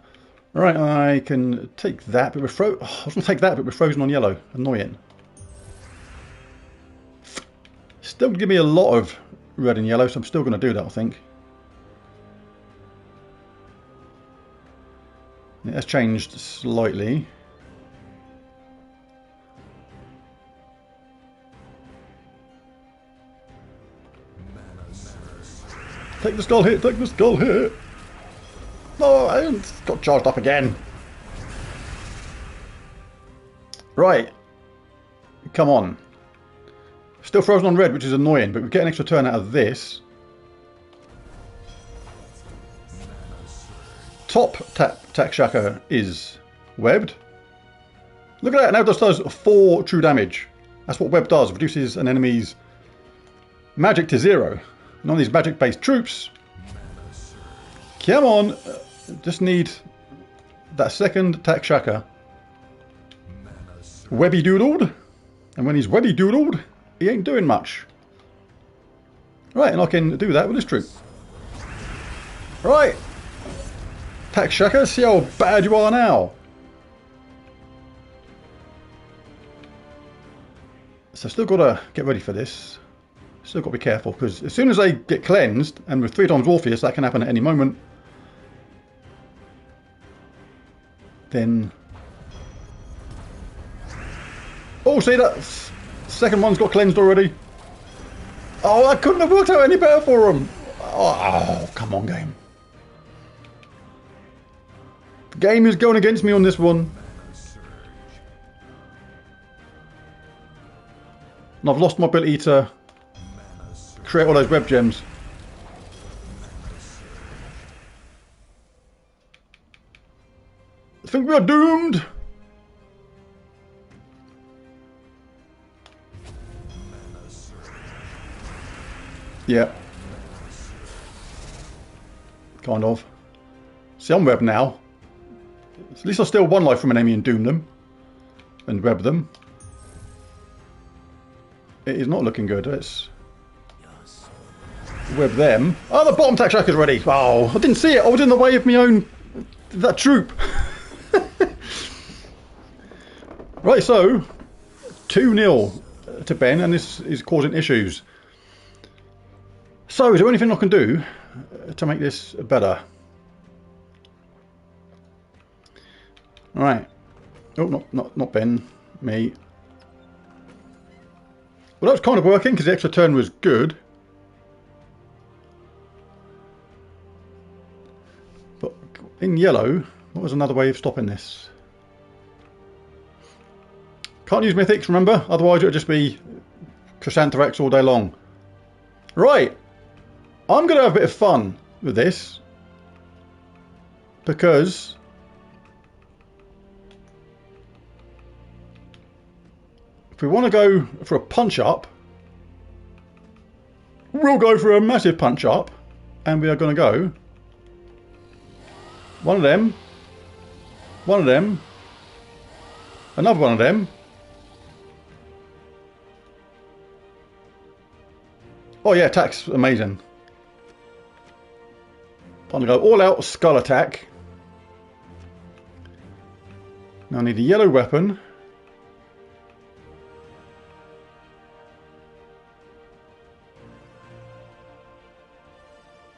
Alright, I can take that, but we're I was going to take that, but we're frozen on yellow. Annoying. Still give me a lot of red and yellow, so I'm still going to do that, I think. It has changed slightly. Take the skull hit, take the skull hit. No, I got charged up again. Right. Come on. Still frozen on red, which is annoying, but we get an extra turn out of this. Top tack shacker is webbed. Look at that, now it just does 4 true damage. That's what web does, reduces an enemy's magic to 0. And on these magic based troops, come on, just need that second tack shacker webby doodled, and when he's webby doodled, he ain't doing much. Right, and I can do that with this troop. Right, tack shacker, see how bad you are now. So still got to get ready for this. Still got to be careful, because as soon as they get cleansed, and with 3 times Orpheus, that can happen at any moment, then... Oh, see, that second one's got cleansed already. Oh, I couldn't have worked out any better for them. Oh, come on, game. The game is going against me on this one. And I've lost my ability to create all those web gems. I think we are doomed. Yeah. Kind of. See, I'm web now. At least I steal 1 life from an enemy and doom them. And web them. It is not looking good. Let's web them. Oh, the bottom tack shacker's ready. Oh, I didn't see it. I was in the way of my own... that troop. Right, so 2-0 to Ben, and this is causing issues. So, is there anything I can do to make this better? Alright. Oh, not Ben. Me. Well, that was kind of working because the extra turn was good. But in yellow, what was another way of stopping this? Can't use mythics, remember? Otherwise it would just be Chrysanthrax all day long. Right. I'm going to have a bit of fun with this. Because... if we want to go for a punch-up, we'll go for a massive punch-up. And we are going to go... one of them. One of them. Another one of them. Oh yeah, attack's amazing. I'm going to go all out skull attack. Now I need a yellow weapon.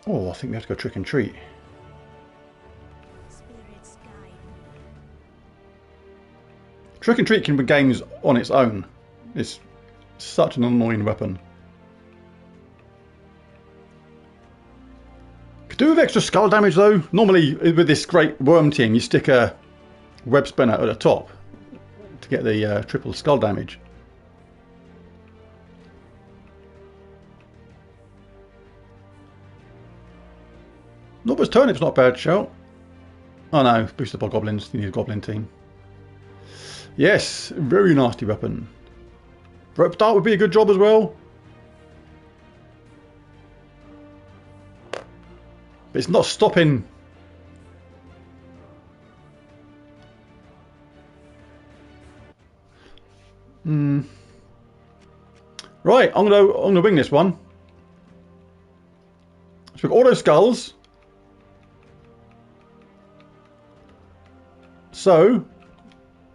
Oh, I think we have to go trick and treat. Trick and treat can be games on its own. It's such an annoying weapon. Could do with extra skull damage though. Normally with this great worm team you stick a web spinner at the top to get the triple skull damage. Norbert Turnip's not a bad shout. Oh no, boosted by goblins. You need a goblin team. Yes, very nasty weapon. Rope dart would be a good job as well. But it's not stopping. Right, I'm gonna wing this one. So we've got all those skulls. So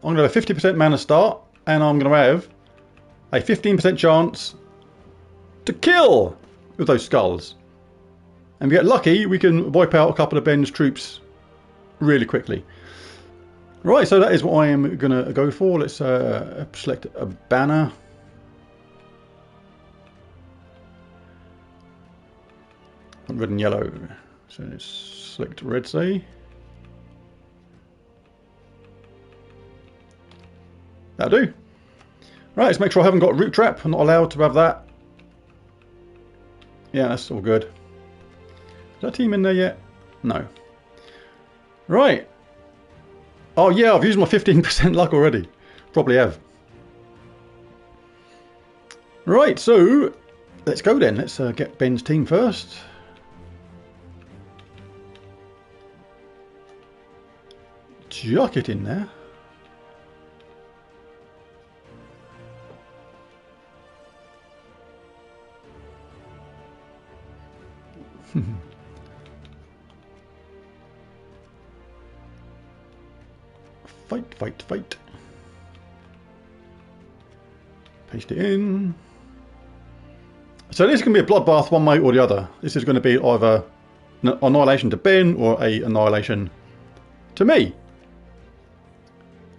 I'm going to have a 50% mana start, and I'm going to have a 15% chance to kill with those skulls. And if we get lucky, we can wipe out a couple of Ben's troops really quickly. Right, so that is what I am going to go for. Let's select a banner. Red and yellow. So let's select red, say. That'll do. Right, let's make sure I haven't got root trap. I'm not allowed to have that. Yeah, that's all good. Is that team in there yet? No. Right. Oh yeah, I've used my 15% luck already. Probably have. Right, so let's go then. Let's get Ben's team first. Chuck it in there. Fight, fight, fight. Paste it in. So this can be a bloodbath one way or the other. This is going to be either an annihilation to Ben or a annihilation to me.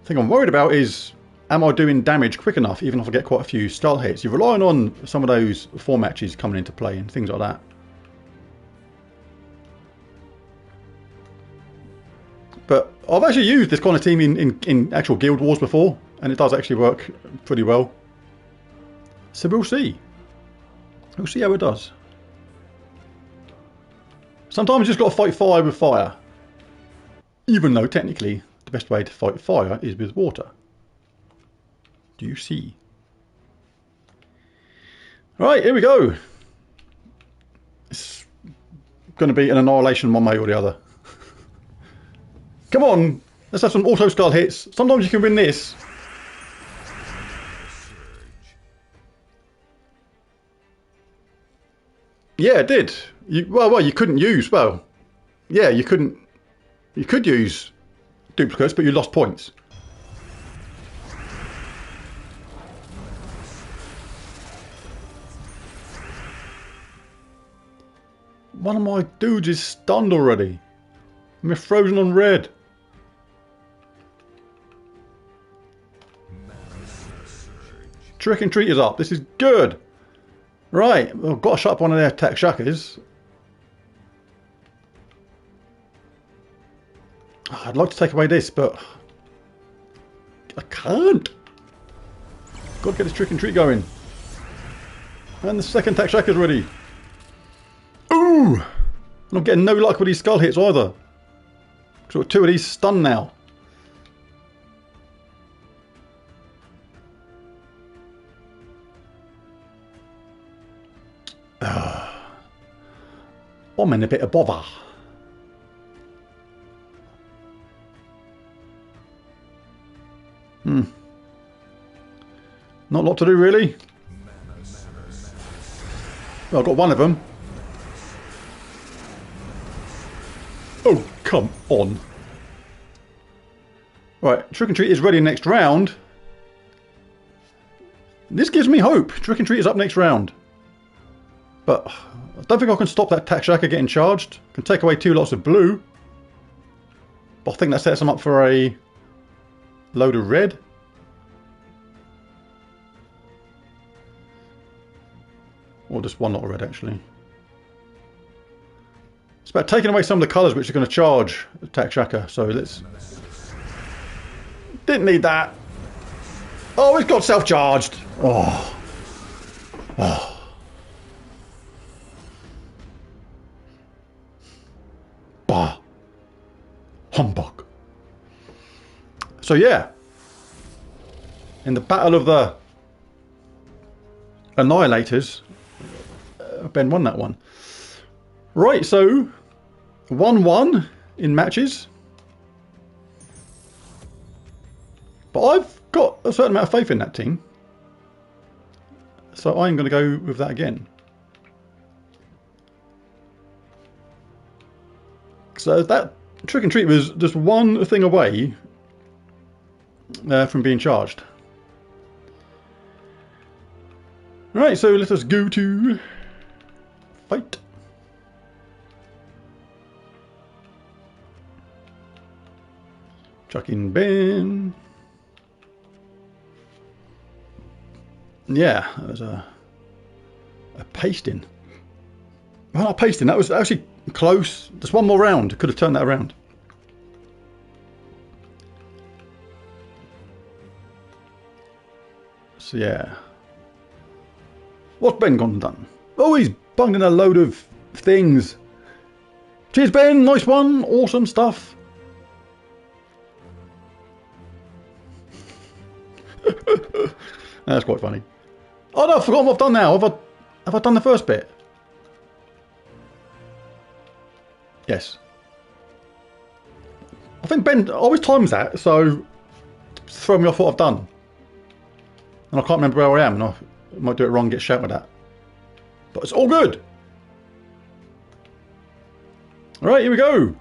The thing I'm worried about is, am I doing damage quick enough even if I get quite a few skull hits? You're relying on some of those 4 matches coming into play and things like that. But I've actually used this kind of team in actual Guild Wars before, and it does actually work pretty well. So we'll see. We'll see how it does. Sometimes you just got to fight fire with fire. Even though technically the best way to fight fire is with water. Do you see? Right, here we go. It's going to be an annihilation one way or the other. Come on, let's have some auto skull hits. Sometimes you can win this. Yeah, it did. Well, you couldn't use. Well, yeah, you couldn't. You could use duplicates, but you lost points. One of my dudes is stunned already. I'm frozen on red. Trick and treat is up. This is good. Right, I've got to shut up one of their attack shackers. Oh, I'd like to take away this, but I can't. Got to get this trick and treat going. And the second attack shacker's ready. Ooh! I'm not getting no luck with these skull hits either. So 2 of these stunned now. I'm in a bit of bother. Not a lot to do really. Well, I've got one of them. come on. Right, Trick and Treat is ready next round. This gives me hope. Trick and Treat is up next round. But I don't think I can stop that Tack Shacker getting charged. I can take away 2 lots of blue. But I think that sets them up for a load of red. Or just 1 lot of red, actually. It's about taking away some of the colours which are going to charge the Tack Shacker. So let's... Didn't need that. Oh, it's got self-charged. Oh. Oh. Bah. Humbug. So yeah. In the battle of the Annihilators, Ben won that one. Right, so 1-1 in matches. But I've got a certain amount of faith in that team. So I'm going to go with that again. So that Trick and Treat was just one thing away from being charged. Right, so let us go to fight. Chucking Ben. Yeah, that was a pasting. Well, not pasting, that was actually close. Just one more round. Could have turned that around. So yeah. What's Ben gone and done? Oh, he's bunging a load of things. Cheers, Ben. Nice one. Awesome stuff. That's quite funny. Oh no, I've forgotten what I've done now. Have I done the first bit? Yes. I think Ben always times that, so throw me off what I've done. And I can't remember where I am, and I might do it wrong and get shouted at. But it's all good. Alright, here we go.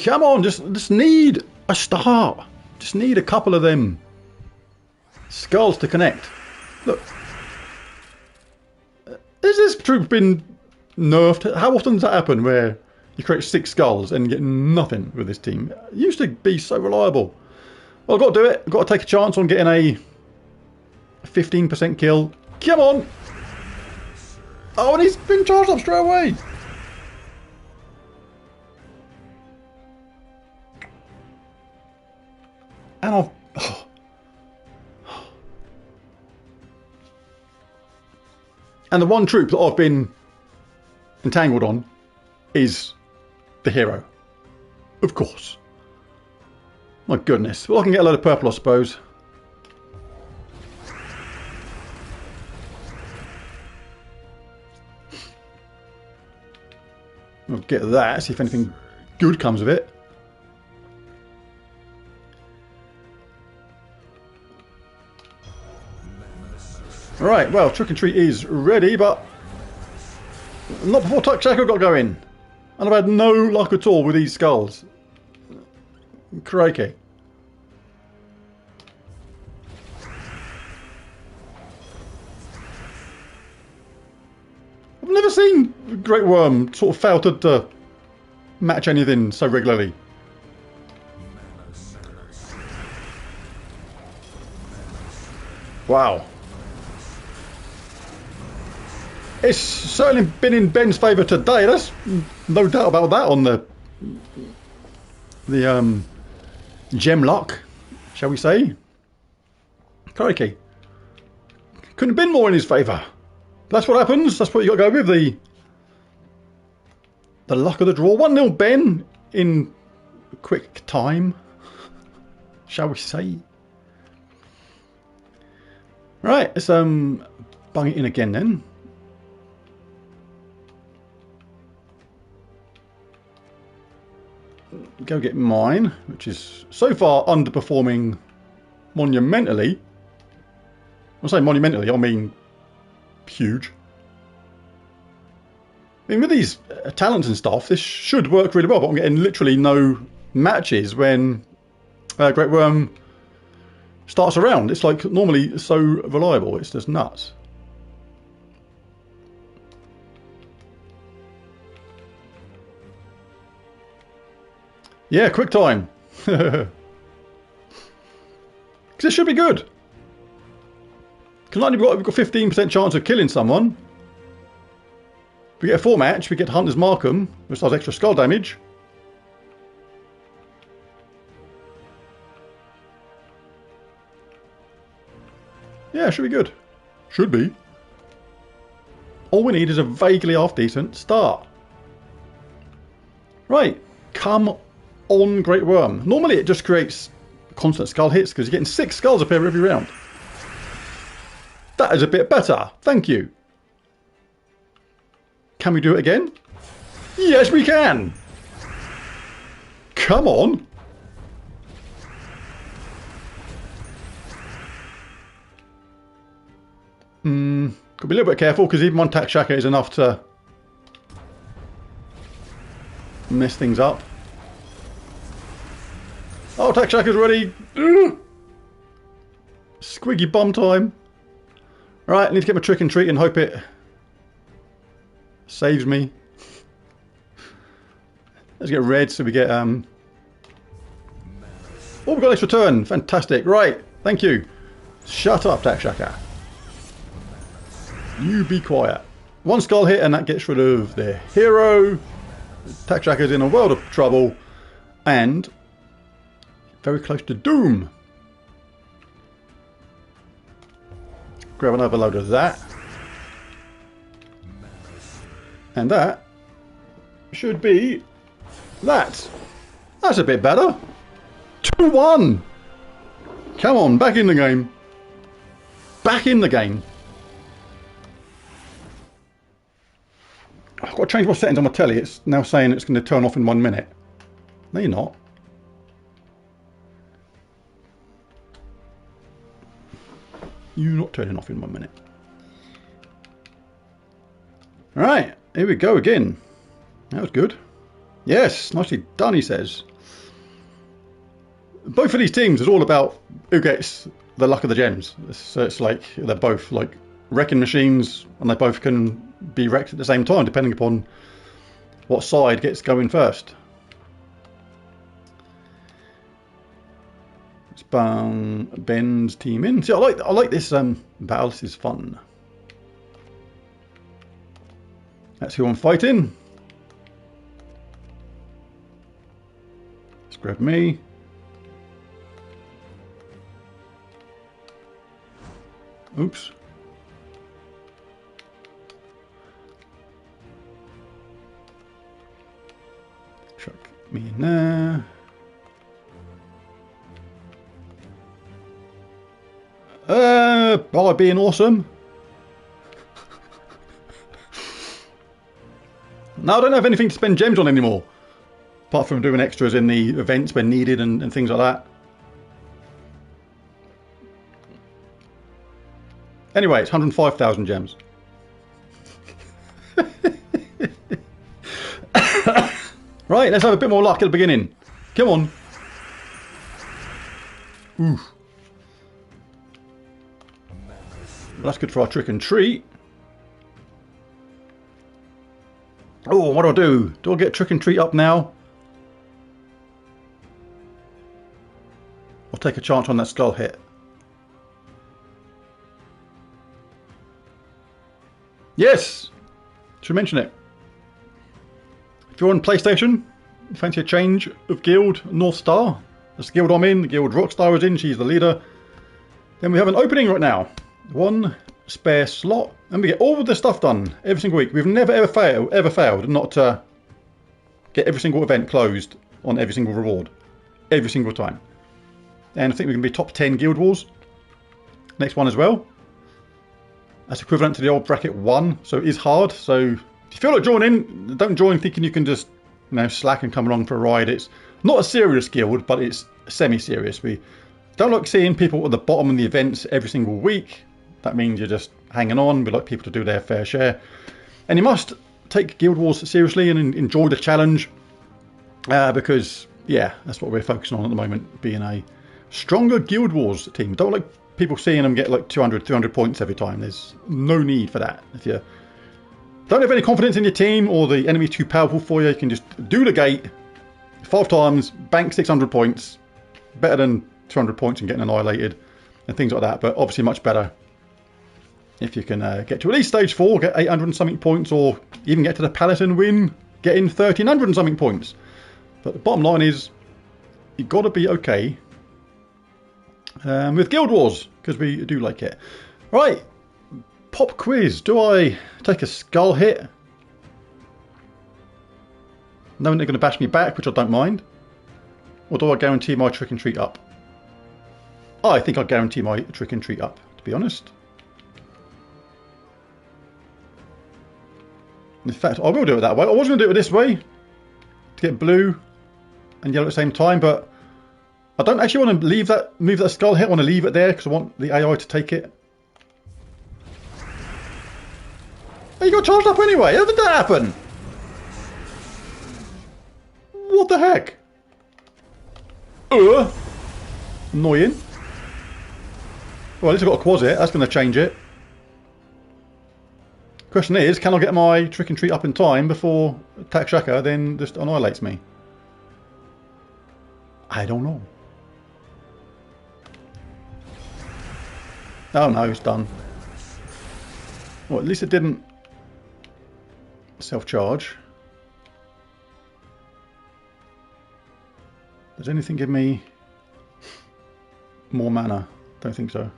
Come on, just need a start. Just need a couple of them skulls to connect. Look. Has this troop been nerfed? How often does that happen where you create 6 skulls and get nothing with this team? It used to be so reliable. Well, I've got to do it. I've got to take a chance on getting a 15% kill. Come on! Oh, and he's been charged up straight away. And I've... Oh. And the one troop that I've been entangled on is the hero. Of course. My goodness. Well, I can get a load of purple, I suppose. I'll get that, see if anything good comes of it. Right, well, Trick and Treat is ready, but not before Tack Shacker got going. And I've had no luck at all with these skulls. Crikey. I've never seen Great Worm sort of fail to match anything so regularly. Wow. It's certainly been in Ben's favour today. There's no doubt about that on the gem luck, shall we say. Crikey. Couldn't have been more in his favour. That's what happens. That's what you got to go with. The luck of the draw. 1-0 Ben in quick time, shall we say. Right, let's bung it in again then. Go get mine, which is so far underperforming monumentally. When I say monumentally, I mean huge. I mean, with these talents and stuff, this should work really well, but I'm getting literally no matches when Great Worm starts around. It's like normally so reliable, it's just nuts. Yeah, quick time. Because this should be good. Because not only we've got 15% chance of killing someone. We get a 4 match, we get Hunter's Markham, which does extra skull damage. Yeah, should be good. Should be. All we need is a vaguely half-decent start. Right, come on, Great Worm. Normally it just creates constant skull hits because you're getting 6 skulls appear every round. That is a bit better, thank you. Can we do it again? Yes, we can! Come on! Could be a little bit careful because even one tack shaka is enough to mess things up. Oh, tack shaka's ready! Squiggy bum time. Right, I need to get my trick and treat and hope it saves me. Let's get red so we get oh, we've got extra turn. Fantastic. Right, thank you. Shut up, tack shaka. You be quiet. 1 skull hit and that gets rid of the hero. Tack shaka's in a world of trouble and very close to doom. Grab another load of that. And that should be that. That's a bit better. 2-1. Come on, back in the game. Back in the game. I've got to change my settings on my telly. It's now saying it's going to turn off in 1 minute. No, you're not. You're not turning off in 1 minute. Alright, here we go again. That was good. Yes, nicely done, he says. Both of these teams is all about who gets the luck of the gems. So it's like they're both like wrecking machines and they both can be wrecked at the same time depending upon what side gets going first. Let's bang Ben's team in. See, I like this battle. This is fun. That's who I'm fighting. Let's grab me. Oops. Chuck me in there. By being awesome. Now I don't have anything to spend gems on anymore. Apart from doing extras in the events when needed and things like that. Anyway, it's 105,000 gems. Right, let's have a bit more luck at the beginning. Come on. Oof. Well, that's good for our trick and treat. Oh, what do I do? Do I get trick and treat up now? I'll take a chance on that skull hit. Yes! Should mention it. If you're on PlayStation, you fancy a change of guild, North Star. That's the guild I'm in, the guild Rockstar is in, she's the leader. Then we have an opening right now. 1 spare slot, and we get all of the stuff done every single week. We've never ever failed not to get every single event closed on every single reward. Every single time. And I think we're going to be top 10 Guild Wars. Next one as well. That's equivalent to the old bracket 1, so it is hard. So if you feel like joining, don't join thinking you can just slack and come along for a ride. It's not a serious guild, but it's semi-serious. We don't like seeing people at the bottom of the events every single week. That means you're just hanging on. We like people to do their fair share. And you must take Guild Wars seriously and enjoy the challenge. Because, yeah, that's what we're focusing on at the moment, being a stronger Guild Wars team. Don't like people seeing them get like 200, 300 points every time. There's no need for that. If you don't have any confidence in your team or the enemy's too powerful for you, you can just do the gate 5 times, bank 600 points. Better than 200 points and getting annihilated and things like that. But obviously much better if you can get to at least stage 4, get 800 and something points, or even get to the palace and win, getting 1300 and something points. But the bottom line is, you've got to be okay with Guild Wars, because we do like it. Right, pop quiz. Do I take a skull hit, knowing they're going to bash me back, which I don't mind? Or do I guarantee my trick and treat up? I think I guarantee my trick and treat up, to be honest. In fact, I will do it that way. I was going to do it this way, to get blue and yellow at the same time, but I don't actually want to move that skull hit. I want to leave it there because I want the AI to take it. Oh, you got charged up anyway. How did that happen? What the heck? Annoying. Well, at least I've got a quasi. That's going to change it. Question is, can I get my trick and treat up in time before Attack Shaka then just annihilates me? I don't know. Oh no, it's done. Well, at least it didn't self-charge. Does anything give me more mana? Don't think so.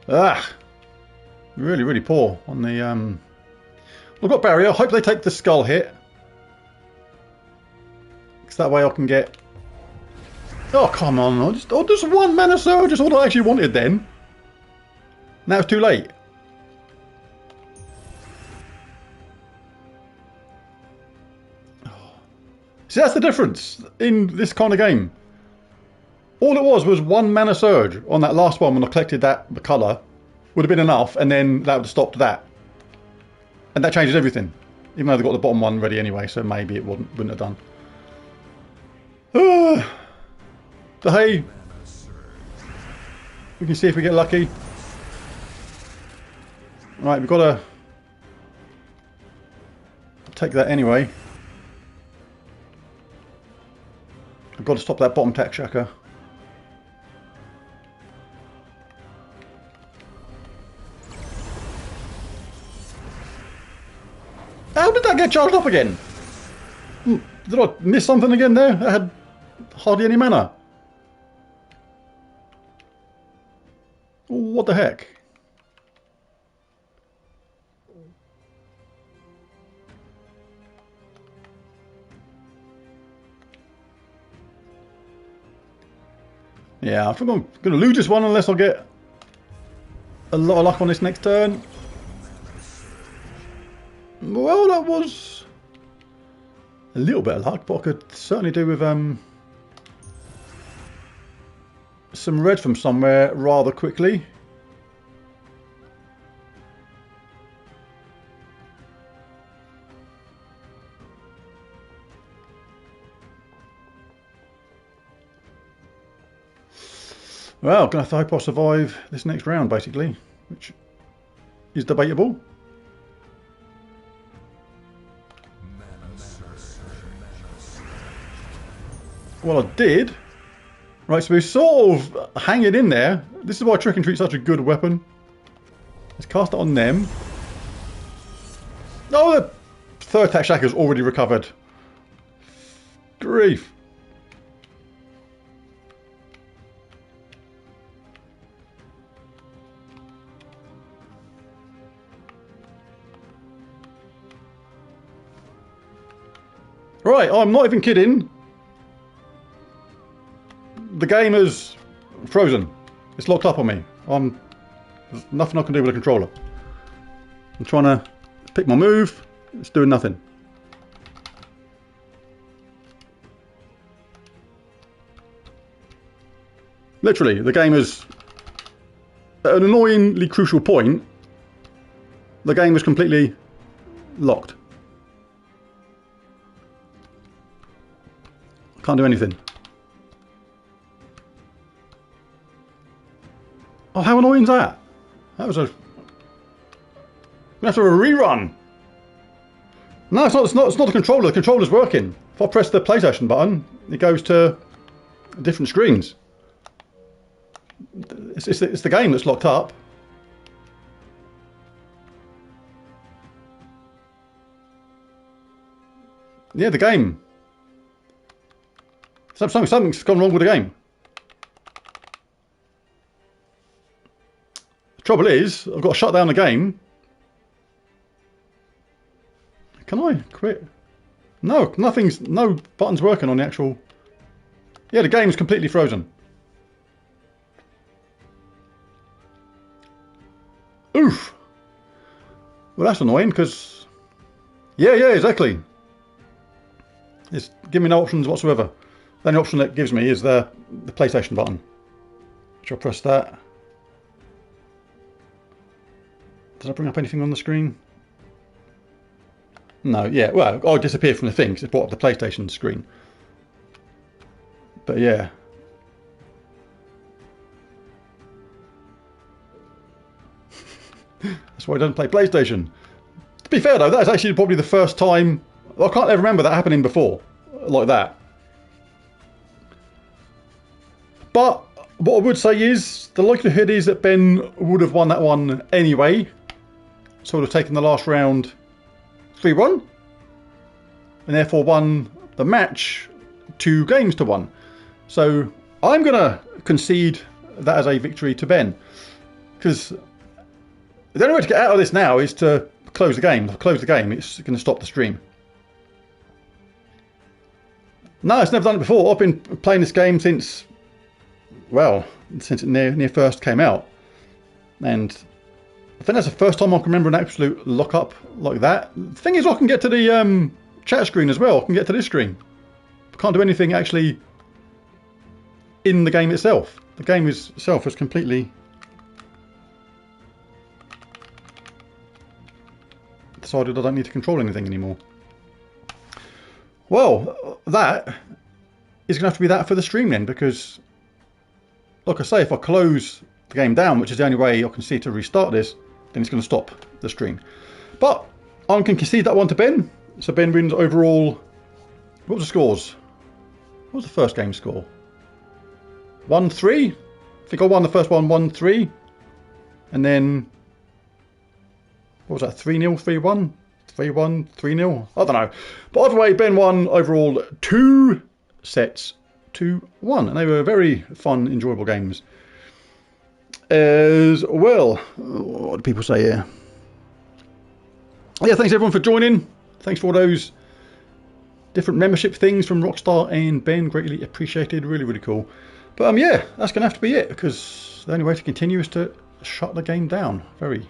Ah! Really, really poor on the... We've got barrier. I hope they take the skull hit. Because that way I can get... Oh, come on. Just one mana surge. That's all I actually wanted then. Now it's too late. See, that's the difference in this kind of game. All it was one mana surge on that last one when I collected the colour. Would have been enough, and then that would have stopped that. And that changes everything. Even though they got the bottom one ready anyway, so maybe it wouldn't have done. So hey, we can see if we get lucky. Right, we've got to take that anyway. I've got to stop that bottom attack Shaka. How did that get charged up again? Did I miss something again there? I had hardly any mana. What the heck? Yeah, I think I'm going to lose this one unless I get a lot of luck on this next turn. Well, that was a little bit of luck, but I could certainly do with some red from somewhere rather quickly. Well, gonna have to hope I survive this next round, basically, which is debatable. Well, I did. Right, so we're sort of hanging in there. This is why Trick and Treat's such a good weapon. Let's cast it on them. Oh, the third attack Shaka's already recovered. Grief. Right, I'm not even kidding. The game is frozen. It's locked up on me. There's nothing I can do with a controller. I'm trying to pick my move. It's doing nothing. Literally, the game is at an annoyingly crucial point, the game was completely locked. Can't do anything. Oh, how annoying is that? That was a... We have to have a rerun. No, it's not the controller. The controller's working. If I press the PlayStation button, it goes to different screens. It's the game that's locked up. Yeah, the game. Something's gone wrong with the game. The trouble is, I've got to shut down the game. Can I quit? No, no button's working on the actual... Yeah, the game's completely frozen. Oof. Well, that's annoying because... Yeah, exactly. It's giving me no options whatsoever. The only option that gives me is the PlayStation button. Shall I press that? Does that bring up anything on the screen? No, yeah, well, I'll disappear from the thing because it's brought up the PlayStation screen. But yeah. That's why I don't play PlayStation. To be fair though, that's actually probably the first time... I can't ever remember that happening before. Like that. But what I would say is, the likelihood is that Ben would have won that one anyway. So would have taken the last round 3-1. And therefore won the match 2 games to 1. So I'm going to concede that as a victory to Ben. Because the only way to get out of this now is to close the game. If I close the game, it's going to stop the stream. No, it's never done it before. I've been playing this game since, well, since it near first came out. And I think that's the first time I can remember an absolute lock-up like that. The thing is, I can get to the chat screen as well. I can get to this screen. I can't do anything actually in the game itself. The game itself is completely... decided I don't need to control anything anymore. Well, that is going to have to be that for the stream then, because, like I say, if I close the game down, which is the only way I can see to restart this, then it's going to stop the stream. But I can concede that one to Ben. So Ben wins overall. What was the scores? What was the first game score? 1-3. I think I won the first one 1-3. And then, what was that, 3-0, 3-1? 3-1, 3-0? I don't know. But either way, Ben won overall 2 sets to 1. And they were very fun, enjoyable games as well. What do people say here? Yeah, thanks everyone for joining. Thanks for all those different membership things from Rockstar and Ben. Greatly appreciated. Really, really cool. But yeah, that's going to have to be it, because the only way to continue is to shut the game down. Very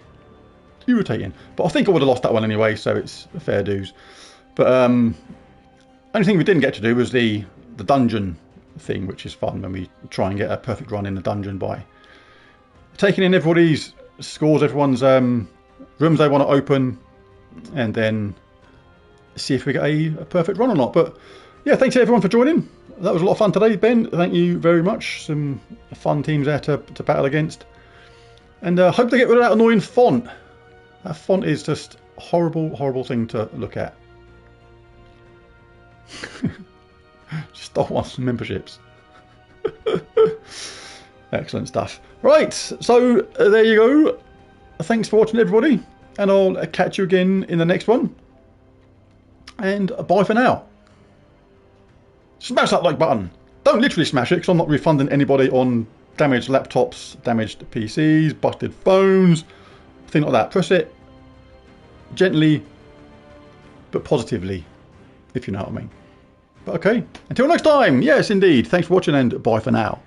irritating. But I think I would have lost that one anyway, so it's fair dues. But only thing we didn't get to do was the dungeon thing, which is fun when we try and get a perfect run in the dungeon by taking in everybody's scores, everyone's rooms they want to open, and then see if we get a perfect run or not. But yeah, thanks everyone for joining. That was a lot of fun today, Ben. Thank you very much. Some fun teams there to battle against. And hope they get rid of that annoying font. That font is just a horrible, horrible thing to look at. Just don't want some memberships. Excellent stuff. Right, so there you go. Thanks for watching, everybody. And I'll catch you again in the next one. And bye for now. Smash that like button. Don't literally smash it, because I'm not refunding anybody on damaged laptops, damaged PCs, busted phones, thing like that. Press it gently but positively, if you know what I mean. But okay, until next time, yes indeed, thanks for watching and bye for now.